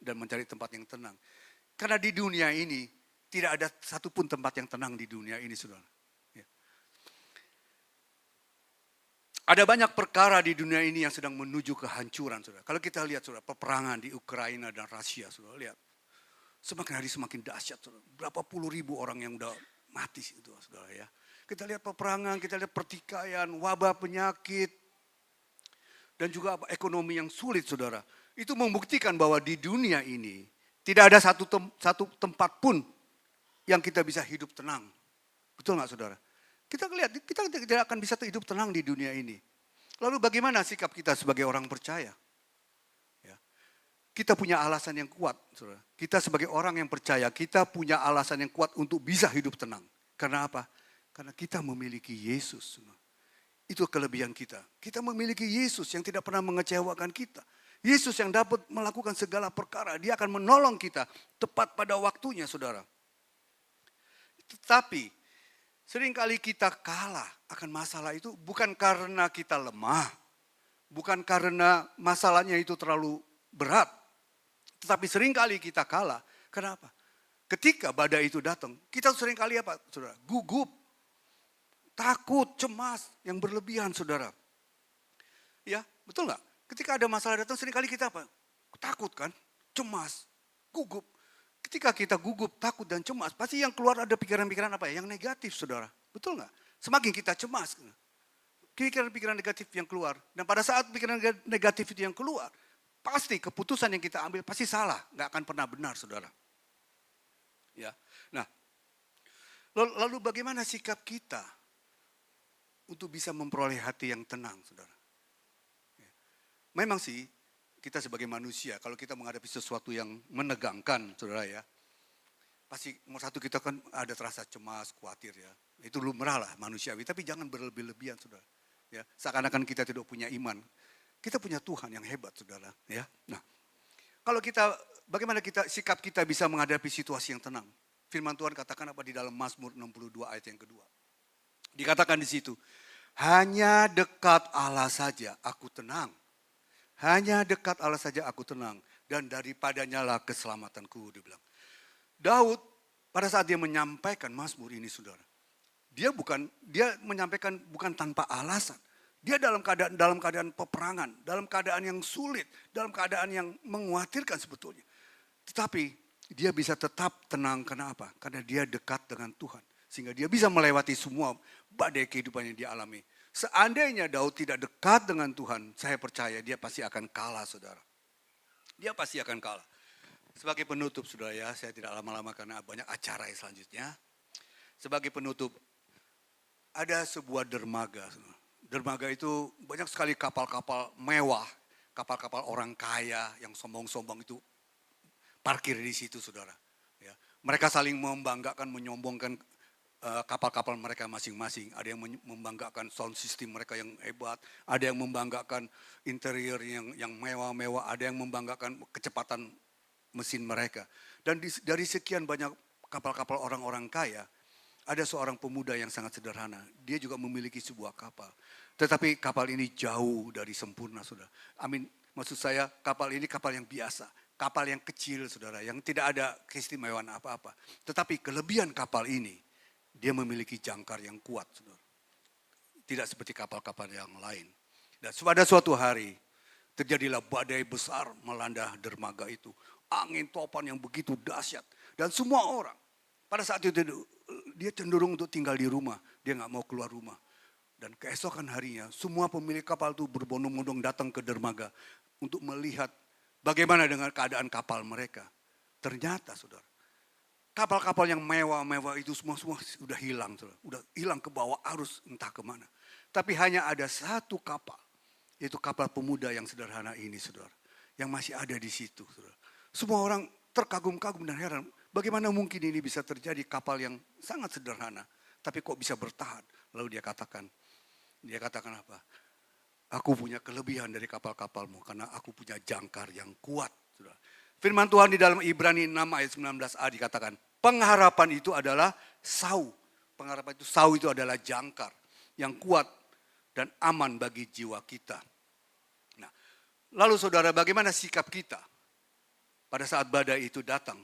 dan mencari tempat yang tenang. Karena di dunia ini, tidak ada satupun tempat yang tenang di dunia ini, saudara. Ya. Ada banyak perkara di dunia ini yang sedang menuju kehancuran, saudara. Kalau kita lihat, saudara, peperangan di Ukraina dan Rusia, saudara, lihat. Semakin hari semakin dahsyat, saudara. Berapa puluh ribu orang yang udah mati, saudara, ya. Kita lihat peperangan, kita lihat pertikaian, wabah penyakit, dan juga ekonomi yang sulit, saudara. Itu membuktikan bahwa di dunia ini tidak ada satu tempat pun yang kita bisa hidup tenang. Betul nggak, saudara? Kita lihat, kita tidak akan bisa hidup tenang di dunia ini. Lalu bagaimana sikap kita sebagai orang percaya? Ya. Kita punya alasan yang kuat, saudara. Kita sebagai orang yang percaya, kita punya alasan yang kuat untuk bisa hidup tenang. Karena apa? Karena kita memiliki Yesus. Itu kelebihan kita. Kita memiliki Yesus yang tidak pernah mengecewakan kita. Yesus yang dapat melakukan segala perkara. Dia akan menolong kita tepat pada waktunya, saudara. Tetapi seringkali kita kalah akan masalah itu bukan karena kita lemah. Bukan karena masalahnya itu terlalu berat. Tetapi seringkali kita kalah. Kenapa? Ketika badai itu datang, kita seringkali apa, saudara? Gugup, takut, cemas, yang berlebihan, saudara. Ya, betul nggak? Ketika ada masalah datang, seringkali kita apa? Takut kan? Cemas, gugup. Ketika kita gugup, takut, dan cemas, pasti yang keluar ada pikiran-pikiran apa ya? Yang negatif, saudara. Betul nggak? Semakin kita cemas, pikiran-pikiran negatif yang keluar. Dan pada saat pikiran negatif itu yang keluar, pasti keputusan yang kita ambil pasti salah. Nggak akan pernah benar, saudara. Ya, nah, lalu bagaimana sikap kita untuk bisa memperoleh hati yang tenang, saudara? Memang sih, kita sebagai manusia, kalau kita menghadapi sesuatu yang menegangkan, saudara ya, pasti nomor satu kita kan ada terasa cemas, khawatir ya. Itu lumrah lah manusiawi, tapi jangan berlebih-lebihan, saudara. Ya, seakan-akan kita tidak punya iman. Kita punya Tuhan yang hebat, saudara. Ya, nah, kalau kita, bagaimana sikap kita bisa menghadapi situasi yang tenang? Firman Tuhan katakan apa di dalam Mazmur 62 ayat yang kedua? Dikatakan di situ, Hanya dekat Allah saja aku tenang. Hanya dekat Allah saja aku tenang. Dan daripadanya lah keselamatanku, dia bilang. Daud pada saat dia menyampaikan Mazmur ini, saudara, dia menyampaikan bukan tanpa alasan. Dia dalam keadaan peperangan, dalam keadaan yang sulit, dalam keadaan yang mengkhawatirkan sebetulnya. Tetapi dia bisa tetap tenang, kenapa? Karena dia dekat dengan Tuhan. Sehingga dia bisa melewati semua badai kehidupan yang dia alami. Seandainya Daud tidak dekat dengan Tuhan, saya percaya dia pasti akan kalah, saudara. Dia pasti akan kalah. Sebagai penutup, saudara ya, saya tidak lama-lama karena banyak acara yang selanjutnya. Sebagai penutup, ada sebuah dermaga. Dermaga itu banyak sekali kapal-kapal mewah, kapal-kapal orang kaya yang sombong-sombong itu parkir di situ, saudara. Ya. Mereka saling membanggakan, menyombongkan kapal-kapal mereka masing-masing. Ada yang membanggakan sound system mereka yang hebat, ada yang membanggakan interior yang mewah-mewah, ada yang membanggakan kecepatan mesin mereka. Dan dari sekian banyak kapal-kapal orang-orang kaya, ada seorang pemuda yang sangat sederhana. Dia juga memiliki sebuah kapal. Tetapi kapal ini jauh dari sempurna, saudara. Maksud saya kapal ini kapal yang biasa. Kapal yang kecil, saudara. Yang tidak ada keistimewaan apa-apa. Tetapi kelebihan kapal ini, dia memiliki jangkar yang kuat, saudara. Tidak seperti kapal-kapal yang lain. Dan pada suatu hari, terjadilah badai besar melanda dermaga itu. Angin topan yang begitu dahsyat. Dan semua orang, pada saat itu dia cenderung untuk tinggal di rumah. Dia nggak mau keluar rumah. Dan keesokan harinya, semua pemilik kapal itu berbondong-bondong datang ke dermaga untuk melihat bagaimana dengan keadaan kapal mereka. Ternyata, saudara, kapal-kapal yang mewah-mewah itu semua sudah hilang, saudara. Udah hilang ke bawah arus entah kemana. Tapi hanya ada satu kapal, yaitu kapal pemuda yang sederhana ini, saudara, yang masih ada di situ, saudara. Semua orang terkagum-kagum dan heran, bagaimana mungkin ini bisa terjadi kapal yang sangat sederhana, tapi kok bisa bertahan. Lalu dia katakan apa? Aku punya kelebihan dari kapal-kapalmu karena aku punya jangkar yang kuat. Saudara. Firman Tuhan di dalam Ibrani 6 ayat 19a dikatakan, pengharapan itu adalah sau. Pengharapan itu sau itu adalah jangkar yang kuat dan aman bagi jiwa kita. Nah, lalu saudara, bagaimana sikap kita pada saat badai itu datang?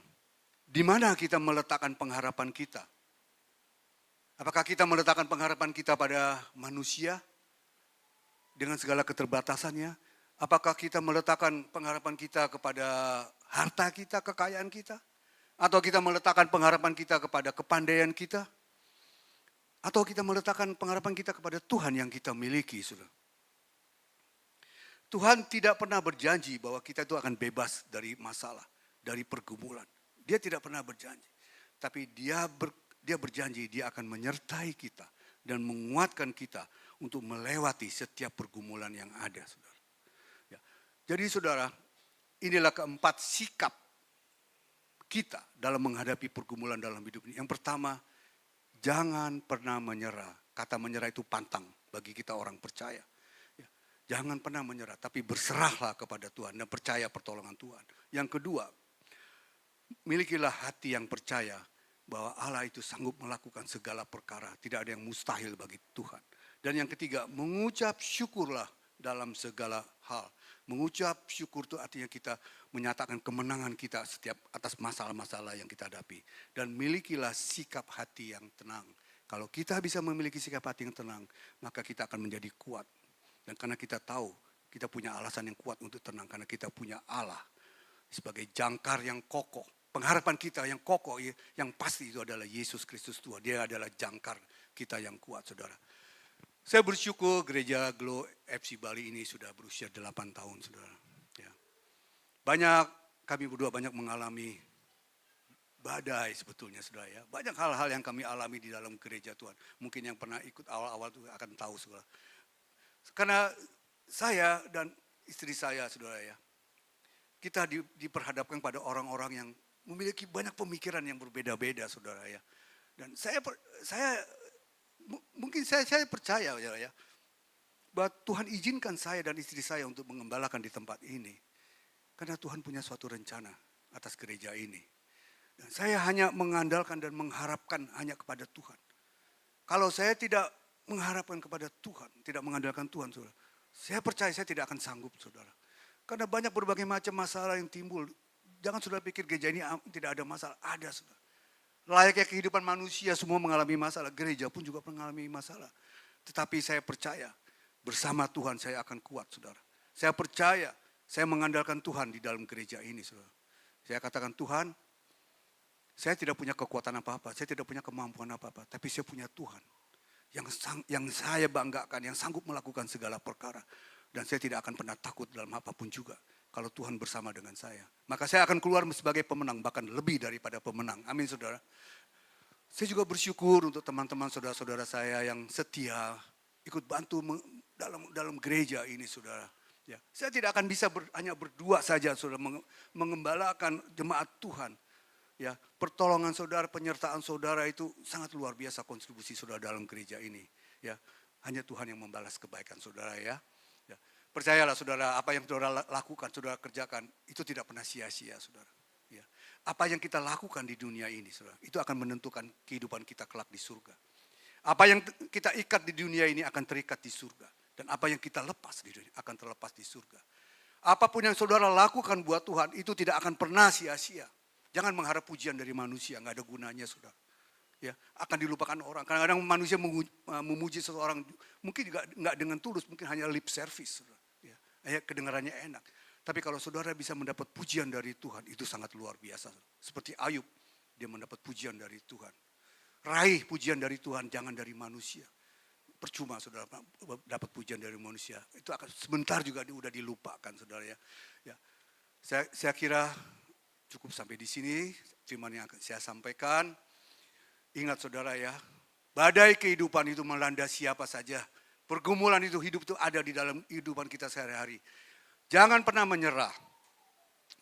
Di mana kita meletakkan pengharapan kita? Apakah kita meletakkan pengharapan kita pada manusia dengan segala keterbatasannya? Apakah kita meletakkan pengharapan kita kepada harta kita, kekayaan kita? Atau kita meletakkan pengharapan kita kepada kepandaian kita? Atau kita meletakkan pengharapan kita kepada Tuhan yang kita miliki, saudara? Tuhan tidak pernah berjanji bahwa kita itu akan bebas dari masalah, dari pergumulan. Dia tidak pernah berjanji. Tapi dia berjanji dia akan menyertai kita dan menguatkan kita untuk melewati setiap pergumulan yang ada, saudara. Ya. Jadi saudara, inilah keempat sikap kita dalam menghadapi pergumulan dalam hidup ini. Yang pertama, jangan pernah menyerah. Kata menyerah itu pantang bagi kita orang percaya. Ya. Jangan pernah menyerah, tapi berserahlah kepada Tuhan dan percaya pertolongan Tuhan. Yang kedua, milikilah hati yang percaya bahwa Allah itu sanggup melakukan segala perkara. Tidak ada yang mustahil bagi Tuhan. Dan yang ketiga, mengucap syukurlah dalam segala hal. Mengucap syukur itu artinya kita menyatakan kemenangan kita setiap atas masalah-masalah yang kita hadapi. Dan milikilah sikap hati yang tenang. Kalau kita bisa memiliki sikap hati yang tenang, maka kita akan menjadi kuat. Dan karena kita tahu, kita punya alasan yang kuat untuk tenang. Karena kita punya Allah sebagai jangkar yang kokoh. Pengharapan kita yang kokoh, yang pasti itu adalah Yesus Kristus Tuhan. Dia adalah jangkar kita yang kuat, saudara. Saya bersyukur gereja Glow FC Bali ini sudah berusia 8 tahun, saudara. Ya. Kami berdua banyak mengalami badai sebetulnya, saudara. Ya. Banyak hal-hal yang kami alami di dalam gereja Tuhan. Mungkin yang pernah ikut awal-awal itu akan tahu, saudara. Karena saya dan istri saya, saudara ya, kita diperhadapkan pada orang-orang yang memiliki banyak pemikiran yang berbeda-beda, saudara ya. Dan saya percaya ya, bahwa Tuhan izinkan saya dan istri saya untuk mengembalakan di tempat ini. Karena Tuhan punya suatu rencana atas gereja ini. Dan saya hanya mengandalkan dan mengharapkan hanya kepada Tuhan. Kalau saya tidak mengharapkan kepada Tuhan, tidak mengandalkan Tuhan, saudara, saya percaya saya tidak akan sanggup, saudara. Karena banyak berbagai macam masalah yang timbul. Jangan saudara pikir gereja ini tidak ada masalah, ada, saudara. Layaknya kehidupan manusia semua mengalami masalah, gereja pun juga mengalami masalah. Tetapi saya percaya bersama Tuhan saya akan kuat, saudara. Saya percaya saya mengandalkan Tuhan di dalam gereja ini, saudara. Saya katakan, Tuhan, saya tidak punya kekuatan apa-apa, saya tidak punya kemampuan apa-apa, tapi saya punya Tuhan yang saya banggakan, yang sanggup melakukan segala perkara. Dan saya tidak akan pernah takut dalam apapun juga kalau Tuhan bersama dengan saya. Maka saya akan keluar sebagai pemenang, bahkan lebih daripada pemenang. Amin, saudara. Saya juga bersyukur untuk teman-teman saudara-saudara saya yang setia ikut bantu dalam gereja ini, saudara. Ya, saya tidak akan bisa hanya berdua saja, saudara, mengembalakan jemaat Tuhan. Ya, pertolongan saudara, penyertaan saudara itu sangat luar biasa kontribusi saudara dalam gereja ini. Ya, hanya Tuhan yang membalas kebaikan saudara, ya. Ya, percayalah saudara, apa yang saudara lakukan, saudara kerjakan, itu tidak pernah sia-sia, saudara. Ya, apa yang kita lakukan di dunia ini, saudara, itu akan menentukan kehidupan kita kelak di surga. Apa yang kita ikat di dunia ini akan terikat di surga. Dan apa yang kita lepas di dunia akan terlepas di surga. Apapun yang saudara lakukan buat Tuhan itu tidak akan pernah sia-sia. Jangan mengharap pujian dari manusia, nggak ada gunanya, saudara. Ya, akan dilupakan orang. Kadang-kadang manusia memuji seseorang mungkin nggak dengan tulus, mungkin hanya lip service, saudara. Ya, kedengarannya enak. Tapi kalau saudara bisa mendapat pujian dari Tuhan, itu sangat luar biasa. Seperti Ayub, dia mendapat pujian dari Tuhan. Raih pujian dari Tuhan, jangan dari manusia. Percuma saudara dapat pujian dari manusia. Itu akan sebentar juga udah dilupakan, saudara, ya. Ya. Saya kira cukup sampai di sini firman yang akan saya sampaikan. Ingat saudara, ya, badai kehidupan itu melanda siapa saja. Pergumulan itu, hidup itu ada di dalam kehidupan kita sehari-hari. Jangan pernah menyerah.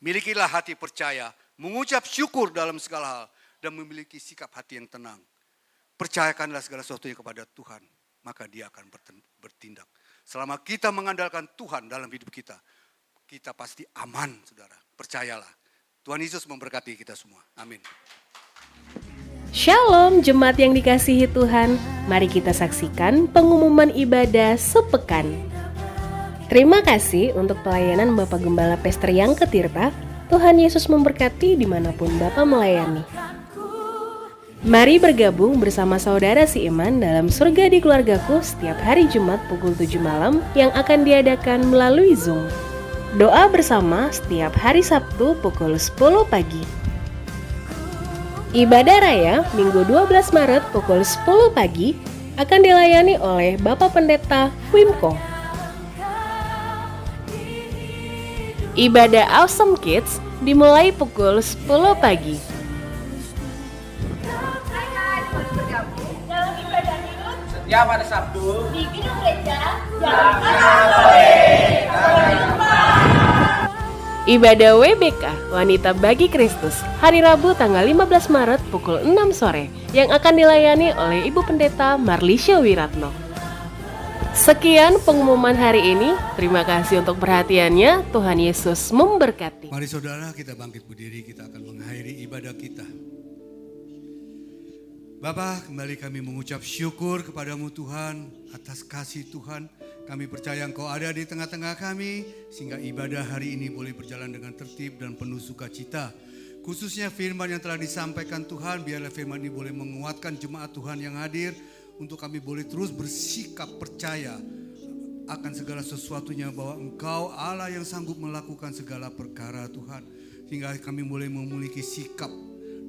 Milikilah hati percaya, mengucap syukur dalam segala hal, dan memiliki sikap hati yang tenang. Percayakanlah segala sesuatunya kepada Tuhan, maka dia akan bertindak. Selama kita mengandalkan Tuhan dalam hidup kita, kita pasti aman, saudara. Percayalah. Tuhan Yesus memberkati kita semua. Amin. Shalom jemaat yang dikasihi Tuhan, mari kita saksikan pengumuman ibadah sepekan. Terima kasih untuk pelayanan Bapak Gembala Pester yang Ketirta. Tuhan Yesus memberkati dimanapun Bapak melayani. Mari bergabung bersama saudara si Iman dalam Surga di Keluargaku setiap hari Jumat pukul 7 malam yang akan diadakan melalui Zoom. Doa bersama setiap hari Sabtu pukul 10 pagi. Ibadah Raya Minggu 12 Maret pukul 10 pagi akan dilayani oleh Bapak Pendeta Wimko. Ibadah Awesome Kids dimulai pukul 10 pagi. Setiap hari Sabtu di gedung gereja Ibadah WBK Wanita Bagi Kristus hari Rabu tanggal 15 Maret pukul 6 sore yang akan dilayani oleh Ibu Pendeta Marlisha Wiratno. Sekian pengumuman hari ini. Terima kasih untuk perhatiannya. Tuhan Yesus memberkati. Mari saudara kita bangkit berdiri, kita akan mengakhiri ibadah kita. Bapa, kembali kami mengucap syukur kepadamu Tuhan atas kasih Tuhan. Kami percaya Engkau ada di tengah-tengah kami sehingga ibadah hari ini boleh berjalan dengan tertib dan penuh sukacita. Khususnya firman yang telah disampaikan Tuhan, biarlah firman ini boleh menguatkan jemaat Tuhan yang hadir untuk kami boleh terus bersikap percaya akan segala sesuatunya bahwa Engkau Allah yang sanggup melakukan segala perkara Tuhan. Sehingga kami boleh memiliki sikap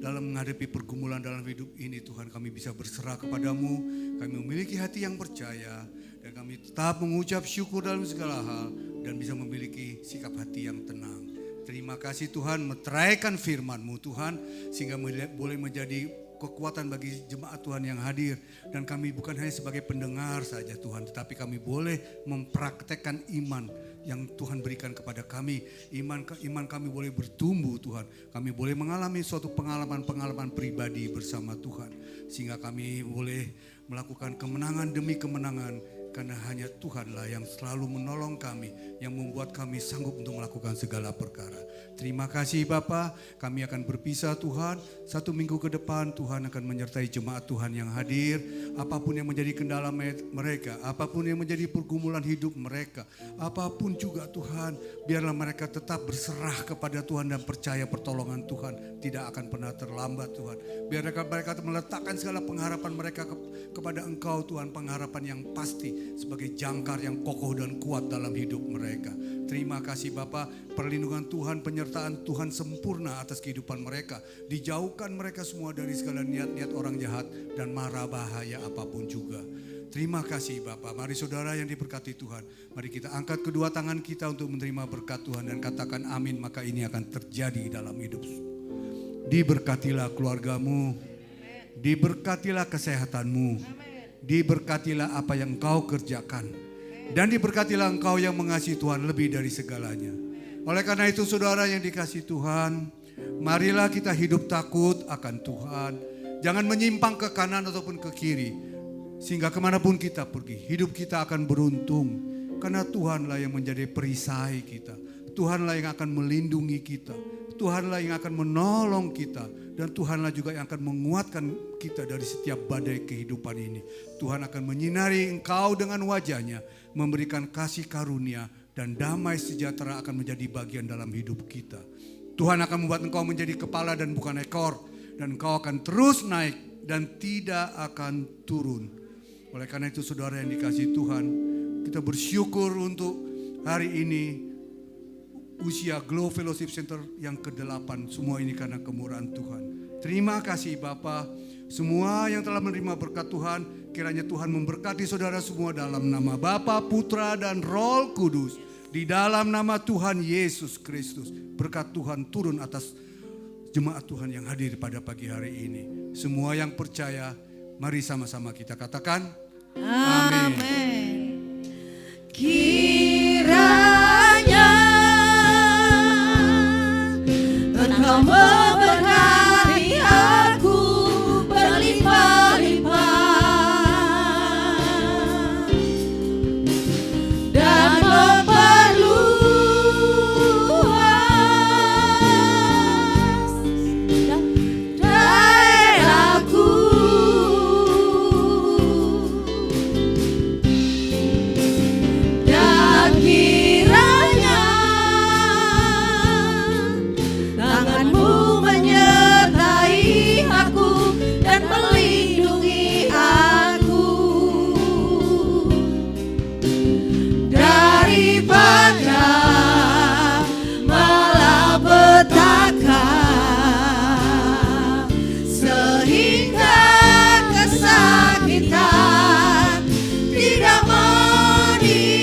dalam menghadapi pergumulan dalam hidup ini Tuhan, kami bisa berserah kepadamu, kami memiliki hati yang percaya, dan kami tetap mengucap syukur dalam segala hal, dan bisa memiliki sikap hati yang tenang. Terima kasih Tuhan, meteraikan firman-Mu Tuhan, sehingga boleh menjadi kekuatan bagi jemaat Tuhan yang hadir. Dan kami bukan hanya sebagai pendengar saja Tuhan, tetapi kami boleh mempraktekkan iman yang Tuhan berikan kepada kami. Iman kami boleh bertumbuh Tuhan. Kami boleh mengalami suatu pengalaman-pengalaman pribadi bersama Tuhan. Sehingga kami boleh melakukan kemenangan demi kemenangan karena hanya Tuhanlah yang selalu menolong kami, yang membuat kami sanggup untuk melakukan segala perkara. Terima kasih Bapa, kami akan berpisah Tuhan. 1 minggu ke depan Tuhan akan menyertai jemaat Tuhan yang hadir. Apapun yang menjadi kendala mereka, apapun yang menjadi pergumulan hidup mereka, apapun juga Tuhan, biarlah mereka tetap berserah kepada Tuhan dan percaya pertolongan Tuhan tidak akan pernah terlambat Tuhan. Biarlah mereka meletakkan segala pengharapan mereka kepada Engkau Tuhan, pengharapan yang pasti sebagai jangkar yang kokoh dan kuat dalam hidup mereka. Terima kasih Bapa, perlindungan Tuhan, penyertaan Tuhan sempurna atas kehidupan mereka. Dijauhkan mereka semua dari segala niat-niat orang jahat dan mara bahaya apapun juga. Terima kasih Bapa. Mari saudara yang diberkati Tuhan, mari kita angkat kedua tangan kita untuk menerima berkat Tuhan dan katakan amin, maka ini akan terjadi dalam hidup. Diberkatilah keluargamu, diberkatilah kesehatanmu, diberkatilah apa yang engkau kerjakan, dan diberkatilah engkau yang mengasihi Tuhan lebih dari segalanya. Oleh karena itu saudara yang dikasihi Tuhan, marilah kita hidup takut akan Tuhan. Jangan menyimpang ke kanan ataupun ke kiri, sehingga kemanapun kita pergi, hidup kita akan beruntung. Karena Tuhanlah yang menjadi perisai kita, Tuhanlah yang akan melindungi kita, Tuhanlah yang akan menolong kita, dan Tuhanlah juga yang akan menguatkan kita dari setiap badai kehidupan ini. Tuhan akan menyinari engkau dengan wajahnya, memberikan kasih karunia, dan damai sejahtera akan menjadi bagian dalam hidup kita. Tuhan akan membuat engkau menjadi kepala dan bukan ekor, dan engkau akan terus naik dan tidak akan turun. Oleh karena itu saudara yang dikasihi Tuhan, kita bersyukur untuk hari ini usia Glow Fellowship Center yang ke-8, semua ini karena kemurahan Tuhan. Terima kasih Bapa, semua yang telah menerima berkat Tuhan, kiranya Tuhan memberkati saudara semua dalam nama Bapa, Putra dan Roh Kudus. Di dalam nama Tuhan Yesus Kristus, berkat Tuhan turun atas jemaat Tuhan yang hadir pada pagi hari ini. Semua yang percaya, mari sama-sama kita katakan amin. Kiranya Engkau memberkati aku berlimpah-limpah dan memperluas daerahku, dan kiranya tanganmu menyertai aku dan melindungi aku daripada malapetaka, sehingga kesakitan tidak menimpa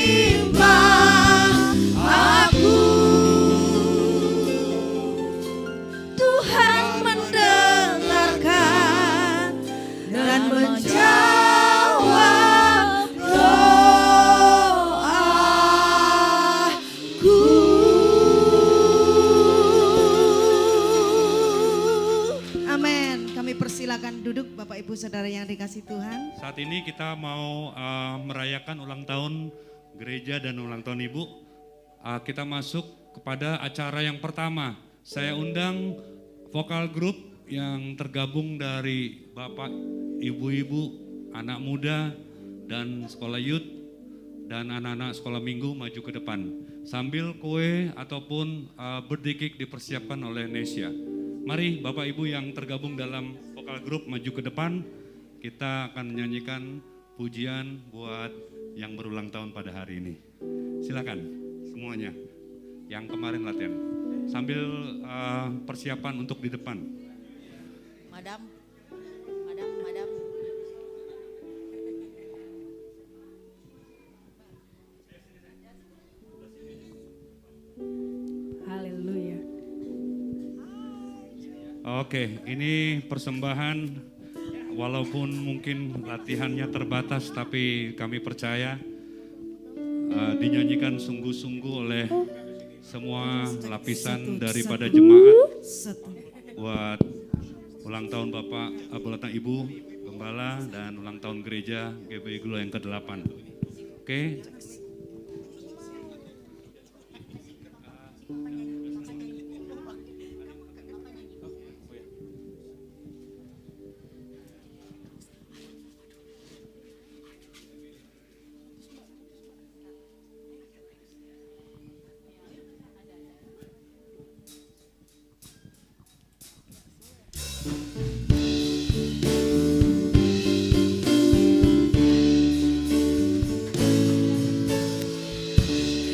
aku. Tuhan mendengarkan dan menjawab doaku. Amin. Kami persilakan duduk Bapak Ibu Saudara yang dikasihi Tuhan. Saat ini kita mau merayakan ulang tahun gereja dan ulang tahun Ibu. Kita masuk kepada acara yang pertama. Saya undang vokal grup yang tergabung dari Bapak, Ibu-ibu, anak muda, dan sekolah youth, dan anak-anak sekolah minggu maju ke depan. Sambil kue ataupun birthday cake dipersiapkan oleh Nesya. Mari Bapak Ibu yang tergabung dalam vokal grup maju ke depan. Kita akan menyanyikan pujian buat yang berulang tahun pada hari ini. Silakan semuanya yang kemarin latihan. Sambil persiapan untuk di depan. Madam. Haleluya. Oke, ini persembahan walaupun mungkin latihannya terbatas, tapi kami percaya dinyanyikan sungguh-sungguh oleh semua lapisan daripada jemaat buat ulang tahun Bapak, ulang tahun Ibu, Gembala, dan ulang tahun gereja GBI Glow yang ke-8. Oke.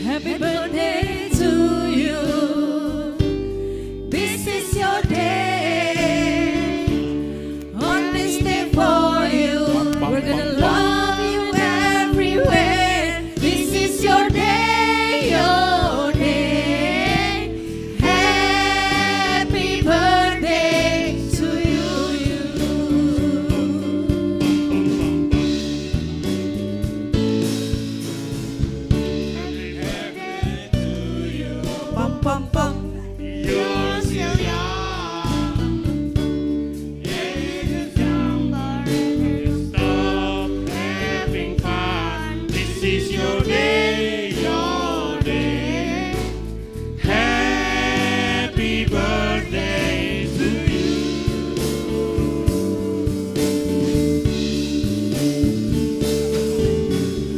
Happy birthday to you. This is your day. On this day for you. We're gonna love you everywhere. This is your day, your day. Happy birthday to you. Pam pam pam. You're still young. Stop having fun. This is your day, your day. Happy birthday to you.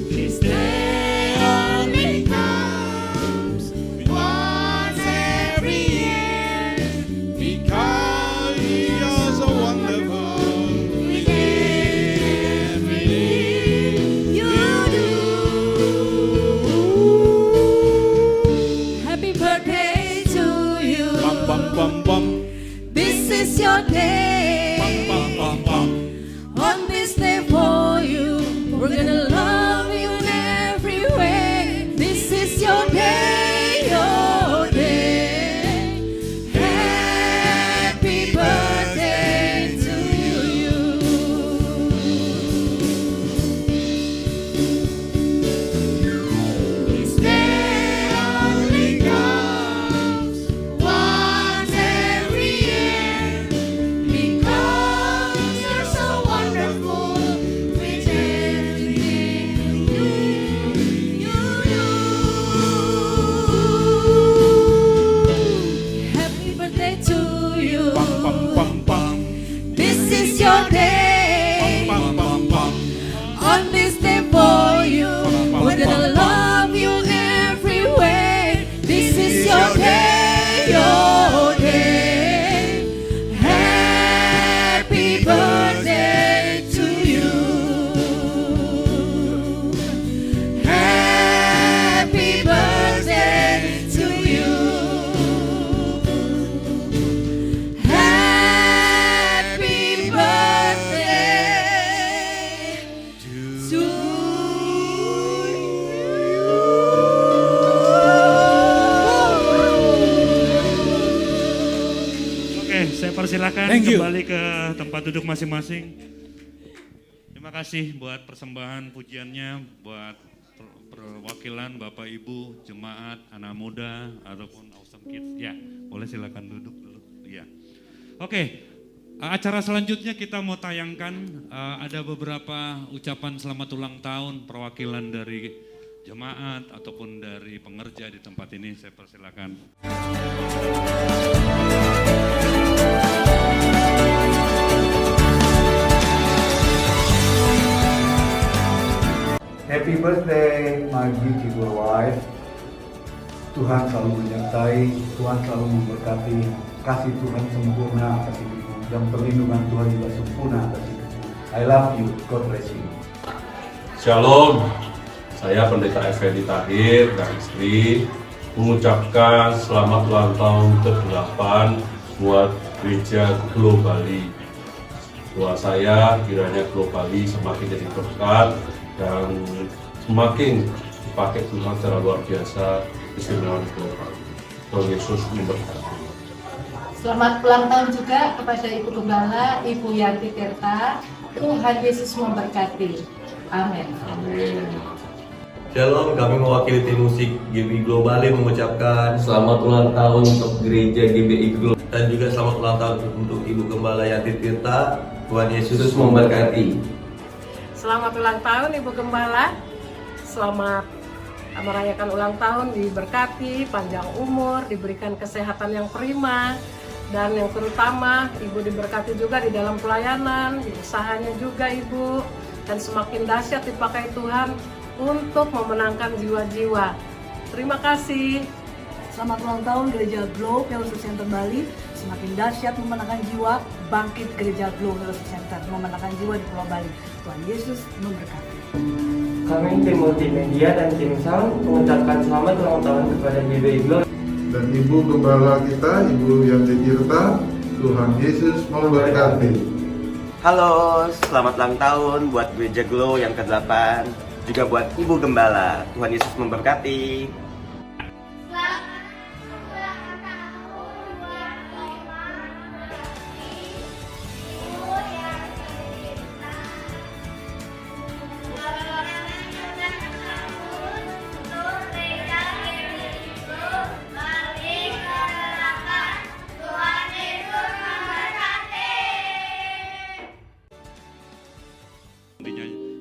This day only comes once every year, because you're so wonderful with everything you do. Happy birthday to you. Bum bum bum bum This is your day. bum bum bum. On this day for you, we're gonna love you everywhere. This is your day, your day. Happy birthday to you. This day only comes once every year, because you're so wonderful with everything you do. Happy birthday to you. Bum bum bum bum This is your day. bum bum bum. On this day for you, we're gonna love you everywhere. This is your day, your day. Happy birthday to you. Happy birthday to you. Happy birthday to Oke, saya persilakan kembali ke tempat duduk masing-masing. Terima kasih buat persembahan pujiannya, buat perwakilan Bapak Ibu, jemaat, anak muda, ataupun Awesome Kids. Ya, boleh silakan duduk dulu. Ya. Oke, acara selanjutnya kita mau tayangkan ada beberapa ucapan selamat ulang tahun perwakilan dari jemaat ataupun dari pengerja di tempat ini. Saya persilakan. Happy birthday, my beautiful wife. Tuhan selalu menyertai, Tuhan selalu memberkati, kasih Tuhan sempurna atas hidupmu, dan perlindungan Tuhan juga sempurna atas hidupmu. I love you, God bless you. Shalom, saya Pendeta Effendi Tahir dan istri mengucapkan selamat ulang tahun ke-8 buat Gereja Globali. Doa saya kiranya Globali semakin jadi berkat dan semakin dipakai Tuhan secara luar biasa istimewa di Globali. Tuhan Yesus memberkati. Selamat ulang tahun juga kepada Ibu Gembala, Ibu Yanti Tirta. Tuhan Yesus memberkati. Amin. Amin. Shalom, kami mewakili tim musik GBI Globali mengucapkan Selamat ulang tahun untuk Gereja GBI Globali dan juga selamat ulang tahun untuk Ibu Gembala Yanti Tirta. Tuhan Yesus memberkati. Selamat ulang tahun Ibu Gembala. selamat merayakan ulang tahun, diberkati, panjang umur, diberikan kesehatan yang prima, dan yang terutama Ibu diberkati juga di dalam pelayanan, di usahanya juga Ibu, dan semakin dahsyat dipakai Tuhan untuk memenangkan jiwa-jiwa. Terima kasih. Selamat ulang tahun Gereja Glow Fellowship Center Bali. Semakin dahsyat memenangkan jiwa, bangkit Gereja Glow Fellowship Center, memenangkan jiwa di Pulau Bali. Tuhan Yesus memberkati. Kami tim multimedia dan tim sound mengucapkan selamat ulang tahun kepada GBI Glow dan Ibu Gembala kita, Ibu Yanti Tirta. Tuhan Yesus memberkati. Halo, selamat ulang tahun buat Gereja Glow yang ke-8, juga buat Ibu Gembala. Tuhan Yesus memberkati.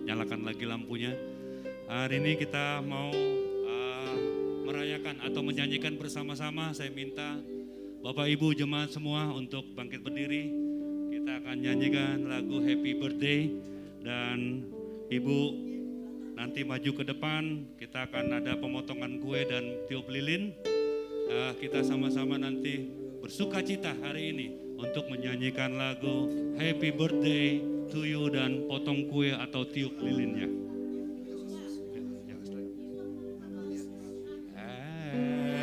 Nyalakan lagi lampunya. Hari ini kita mau merayakan atau menyanyikan bersama-sama. Saya minta Bapak Ibu jemaat semua untuk bangkit berdiri. Kita akan nyanyikan lagu Happy Birthday, dan Ibu nanti maju ke depan. Kita akan ada pemotongan kue dan tiup lilin. Kita sama-sama nanti bersuka cita hari ini untuk menyanyikan lagu Happy Birthday to you dan potong kue atau tiup lilinnya.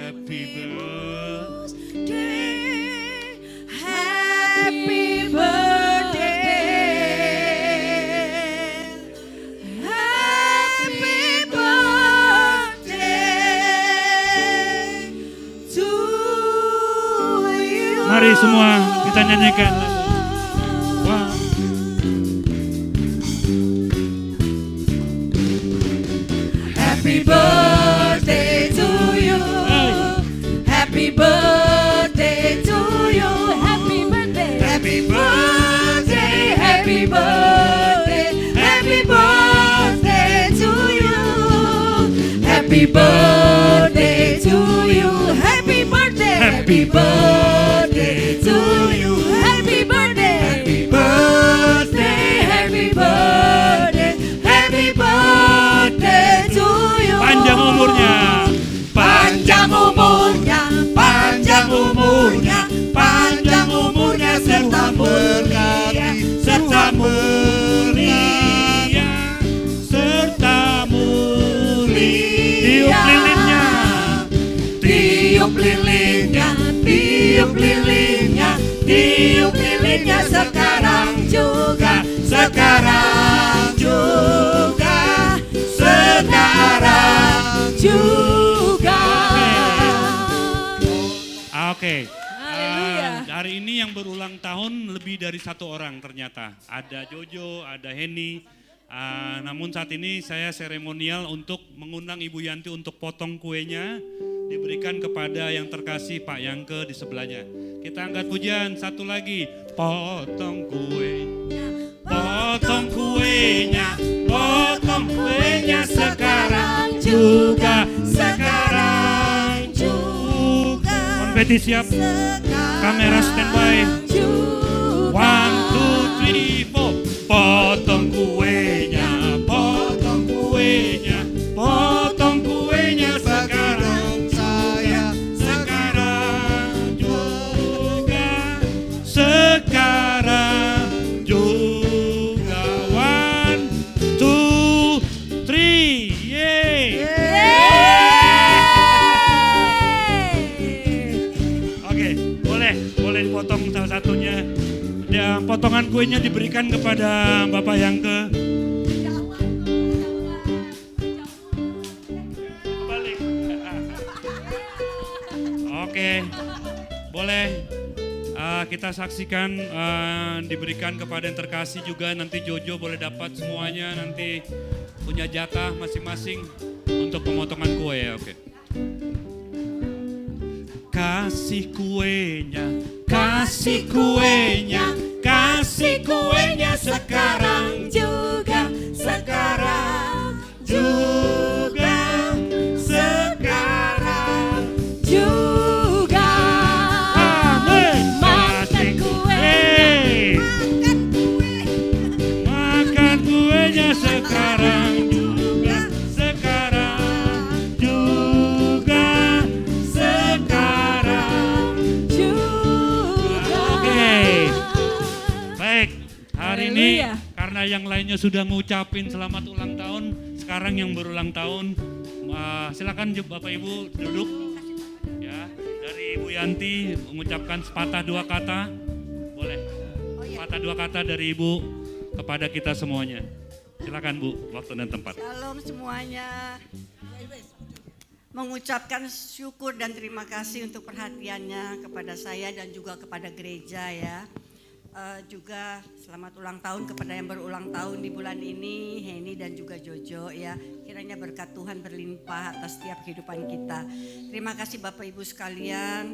Happy birthday, happy birthday, happy birthday to you. Mari semua kita nyanyikan. Happy birthday to you. Happy birthday to you. Happy birthday. Happy birthday. Happy birthday. Happy birthday to you. Happy birthday to you. Happy birthday. Happy birthday to you. Happy birthday. Happy birthday. Happy birthday. Happy birthday to you. Panjang umurnya. Panjang umurnya, panjang umurnya, panjang umurnya serta mulia, serta mulia, serta mulia. Tiup lilinnya, tiup lilinnya, tiup lilinnya, tiup lilinnya sekarang juga, sekarang juga, sekarang juga. Oke. Hari ini yang berulang tahun lebih dari satu orang ternyata. Ada Jojo, ada Henny. Namun saat ini saya seremonial untuk mengundang Ibu Yanti untuk potong kuenya. Diberikan kepada yang terkasih Pak Yangke di sebelahnya. Kita angkat pujian satu lagi. Potong kuenya, potong kuenya, potong kuenya sekarang juga, sekarang juga. Konfeti siap, kamera standby. 1, 2, 3, 4. Potong kuenya, potong kuenya, potong kuenya sekarang saya, sekarang juga, sekarang juga. 1, 2, 3, yeay. Oke, boleh dipotong salah satunya. Ya, potongan kuenya diberikan kepada Bapak Yangke. Balik. Oke, boleh kita saksikan diberikan kepada yang terkasih juga. Nanti Jojo boleh dapat semuanya, nanti punya jatah masing-masing untuk pemotongan kue ya. Oke. Kasih kuenya, kasih kuenya, kasih kuenya sekarang juga, sekarang juga. lainnya sudah ngucapin selamat ulang tahun. Sekarang yang berulang tahun, silakan Bapak Ibu duduk. Ya, dari Ibu Yanti mengucapkan sepatah dua kata. Boleh. Sepatah dua kata dari Ibu kepada kita semuanya. Silakan Bu, waktu dan tempat. Shalom semuanya. Mengucapkan syukur dan terima kasih untuk perhatiannya kepada saya dan juga kepada gereja ya. Juga selamat ulang tahun kepada yang berulang tahun di bulan ini, Heni dan juga Jojo ya. Kiranya berkat Tuhan berlimpah atas setiap kehidupan kita. Terima kasih Bapak Ibu sekalian,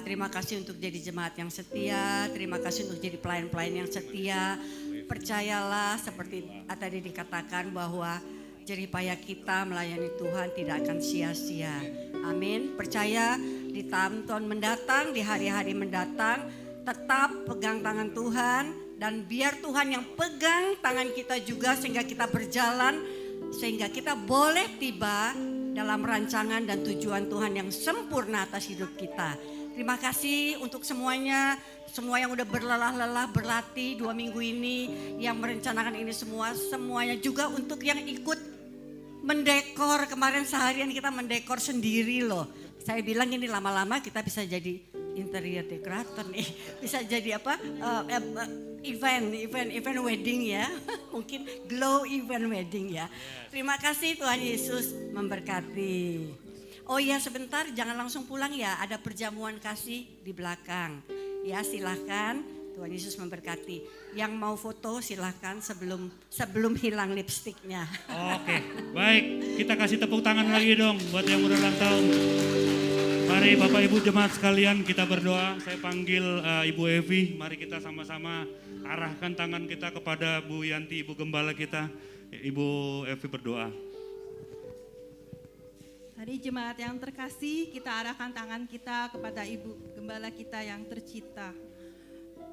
terima kasih untuk jadi jemaat yang setia, terima kasih untuk jadi pelayan-pelayan yang setia. Percayalah seperti tadi dikatakan bahwa jeripaya kita melayani Tuhan tidak akan sia-sia. Amin. Percaya di tahun mendatang, di hari-hari mendatang, tetap pegang tangan Tuhan dan biar Tuhan yang pegang tangan kita juga sehingga kita berjalan, sehingga kita boleh tiba dalam rancangan dan tujuan Tuhan yang sempurna atas hidup kita. Terima kasih untuk semuanya, semua yang udah berlelah-lelah berlatih 2 minggu ini, yang merencanakan ini semuanya juga untuk yang ikut mendekor. Kemarin seharian kita mendekor sendiri loh. Saya bilang ini lama-lama kita bisa jadi interior decorator nih, bisa jadi apa event wedding ya, mungkin glow event wedding ya. Terima kasih, Tuhan Yesus memberkati. Oh ya sebentar, jangan langsung pulang ya, ada perjamuan kasih di belakang ya, silahkan. Tuhan Yesus memberkati. Yang mau foto silahkan sebelum hilang lipstiknya. Oke, baik, kita kasih tepuk tangan lagi dong buat yang berulang tahun. Mari Bapak Ibu jemaat sekalian kita berdoa. Saya panggil Ibu Evi, mari kita sama-sama arahkan tangan kita kepada Bu Yanti, Ibu Gembala kita. Ibu Evi berdoa. Hari jemaat yang terkasih, kita arahkan tangan kita kepada Ibu Gembala kita yang tercinta.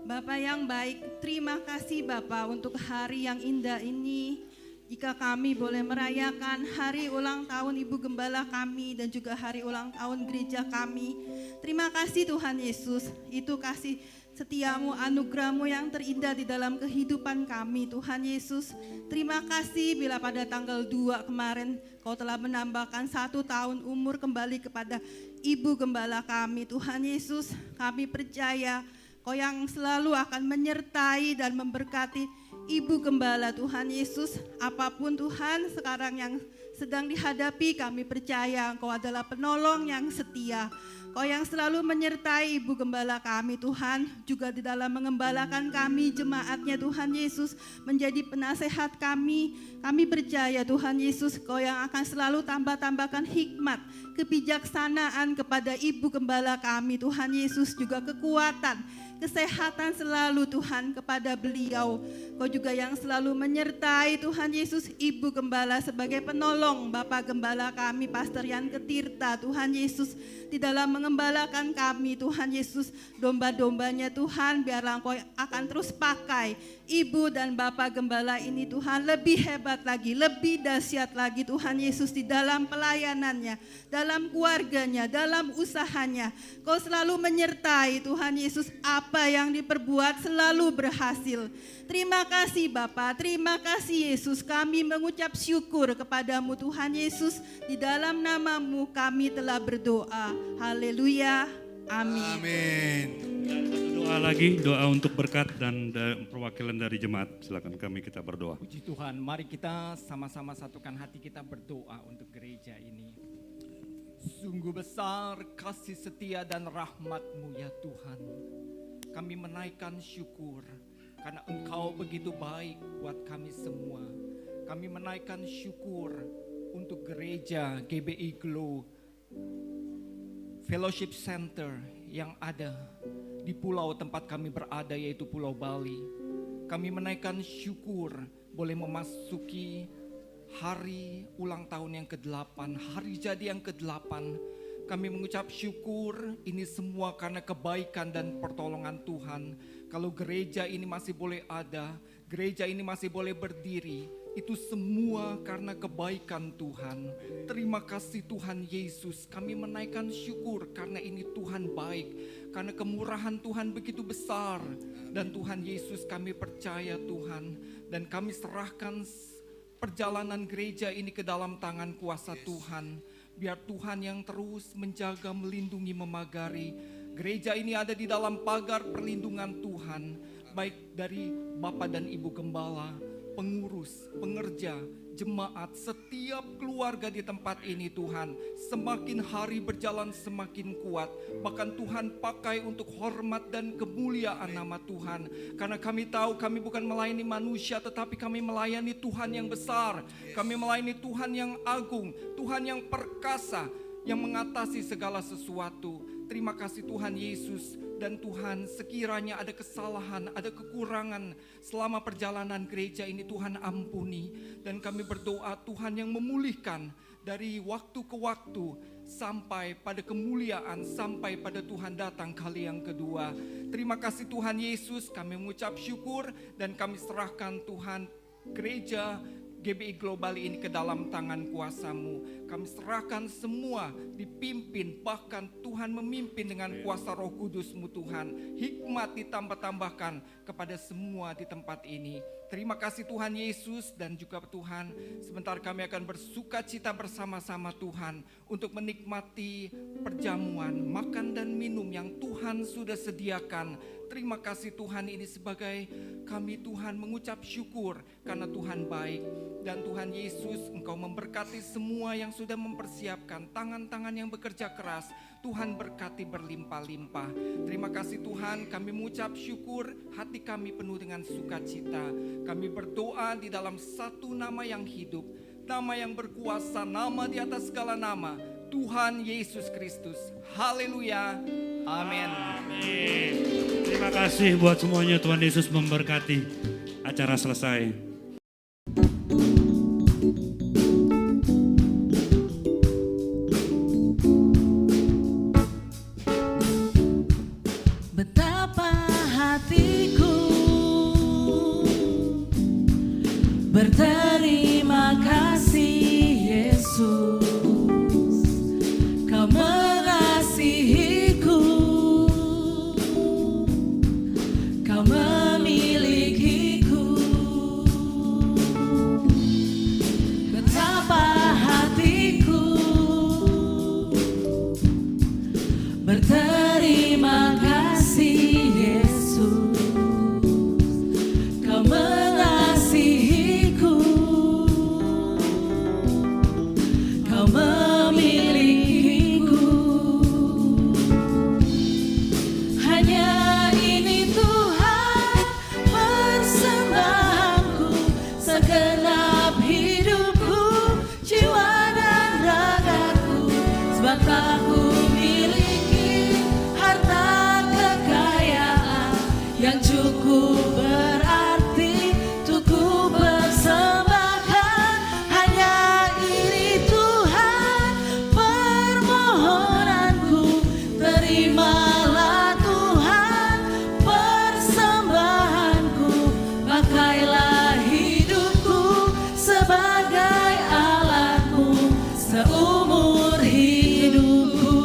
Bapak yang baik, terima kasih Bapak untuk hari yang indah ini. Jika kami boleh merayakan hari ulang tahun Ibu Gembala kami dan juga hari ulang tahun gereja kami. Terima kasih Tuhan Yesus, itu kasih setiamu, anugerahmu yang terindah di dalam kehidupan kami Tuhan Yesus. Terima kasih bila pada tanggal 2 kemarin Kau telah menambahkan 1 tahun umur kembali kepada Ibu Gembala kami Tuhan Yesus. Kami percaya Kau yang selalu akan menyertai dan memberkati Ibu Gembala Tuhan Yesus. Apapun Tuhan sekarang yang sedang dihadapi, kami percaya Engkau adalah penolong yang setia. Kau yang selalu menyertai Ibu Gembala kami Tuhan, juga di dalam mengembalakan kami jemaatnya Tuhan Yesus, menjadi penasehat kami. Kami percaya Tuhan Yesus, Kau yang akan selalu tambah-tambahkan hikmat, kebijaksanaan kepada Ibu Gembala kami Tuhan Yesus, juga kekuatan, kesehatan selalu Tuhan kepada beliau. Kau juga yang selalu menyertai Tuhan Yesus Ibu Gembala sebagai penolong Bapak Gembala kami Pastor Yanke Tirta Tuhan Yesus, di dalam mengembalakan kami Tuhan Yesus, domba-dombanya Tuhan, biarlah Engkau akan terus pakai Ibu dan Bapak Gembala ini Tuhan lebih hebat lagi, lebih dahsyat lagi Tuhan Yesus di dalam pelayanannya, dalam keluarganya, dalam usahanya. Kau selalu menyertai Tuhan Yesus, apa yang diperbuat selalu berhasil. Terima kasih Bapa, terima kasih Yesus, kami mengucap syukur kepadamu Tuhan Yesus, di dalam namamu kami telah berdoa. Haleluya, amin. Amin. Dan satu doa lagi, doa untuk berkat dan perwakilan dari jemaat. Silakan kami kita berdoa. Puji Tuhan, mari kita sama-sama satukan hati kita berdoa untuk gereja ini. Sungguh besar kasih setia dan rahmat-Mu ya Tuhan. Kami menaikkan syukur karena Engkau begitu baik buat kami semua. Kami menaikkan syukur untuk gereja GBI Glow Fellowship Center yang ada di pulau tempat kami berada, yaitu Pulau Bali. Kami menaikkan syukur boleh memasuki hari ulang tahun yang ke-8, hari jadi yang ke-8. Kami mengucap syukur ini semua karena kebaikan dan pertolongan Tuhan. Kalau gereja ini masih boleh ada, gereja ini masih boleh berdiri, itu semua karena kebaikan Tuhan. Terima kasih Tuhan Yesus, kami menaikkan syukur karena ini Tuhan baik, karena kemurahan Tuhan begitu besar. Dan Tuhan Yesus, kami percaya Tuhan, Dan kami serahkan perjalanan gereja ini ke dalam tangan kuasa Tuhan. Biar Tuhan yang terus menjaga, melindungi, memagari. Gereja ini ada di dalam pagar perlindungan Tuhan. Baik dari Bapak dan Ibu Gembala, pengurus, pengerja, jemaat, setiap keluarga di tempat ini Tuhan. Semakin hari berjalan semakin kuat. Bahkan Tuhan pakai untuk hormat dan kemuliaan nama Tuhan. Karena kami tahu kami bukan melayani manusia, tetapi kami melayani Tuhan yang besar. Kami melayani Tuhan yang agung, Tuhan yang perkasa, yang mengatasi segala sesuatu. Terima kasih Tuhan Yesus. Dan Tuhan, sekiranya ada kesalahan, ada kekurangan selama perjalanan gereja ini, Tuhan ampuni. Dan kami berdoa Tuhan yang memulihkan dari waktu ke waktu sampai pada kemuliaan, sampai pada Tuhan datang kali yang kedua. Terima kasih Tuhan Yesus, kami mengucap syukur dan kami serahkan Tuhan gereja GBI Global ini ke dalam tangan kuasa-Mu. Kami serahkan semua dipimpin, bahkan Tuhan memimpin dengan kuasa Roh Kudus-Mu Tuhan. Hikmat ditambah-tambahkan kepada semua di tempat ini. Terima kasih Tuhan Yesus, dan juga Tuhan sebentar kami akan bersuka cita bersama-sama Tuhan untuk menikmati perjamuan, makan dan minum yang Tuhan sudah sediakan. Terima kasih Tuhan, ini sebagai kami Tuhan mengucap syukur karena Tuhan baik. Dan Tuhan Yesus, Engkau memberkati semua yang sudah mempersiapkan, tangan-tangan yang bekerja keras. Tuhan berkati berlimpah-limpah. Terima kasih Tuhan, kami mengucap syukur, hati kami penuh dengan sukacita. Kami berdoa di dalam satu nama yang hidup, nama yang berkuasa, nama di atas segala nama, Tuhan Yesus Kristus. Haleluya. Amin. Terima kasih buat semuanya, Tuhan Yesus memberkati. Acara selesai. Betapa hatiku berterima kasih Yesus, Kau mengasihiku, Kau memilikiku. Betapa hatiku berterima kasih Yesus, Kau mengasihiku, Kau memilikiku. Hanya ini Tuhan persembahanku, segenap hidupku, jiwa dan ragaku. Sebab aku miliki harta kekayaan yang cukup berarti untuk ku persembahkan. Hanya ini Tuhan permohonanku, terimalah Tuhan persembahanku. Pakailah hidupku sebagai alatmu seumur hidupku.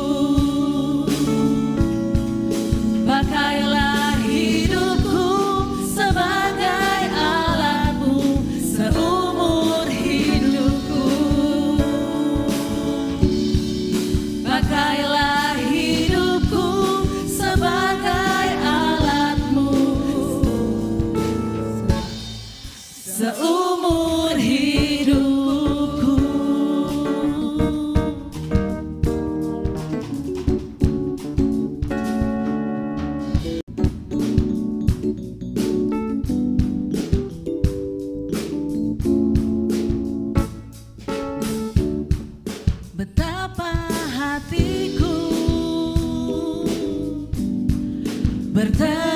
Pakailah hidupku sebagai alatmu seumur hidupku. Pakailah hidupku sebagai alatmu seumur hidupku. Betapa hatiku berterima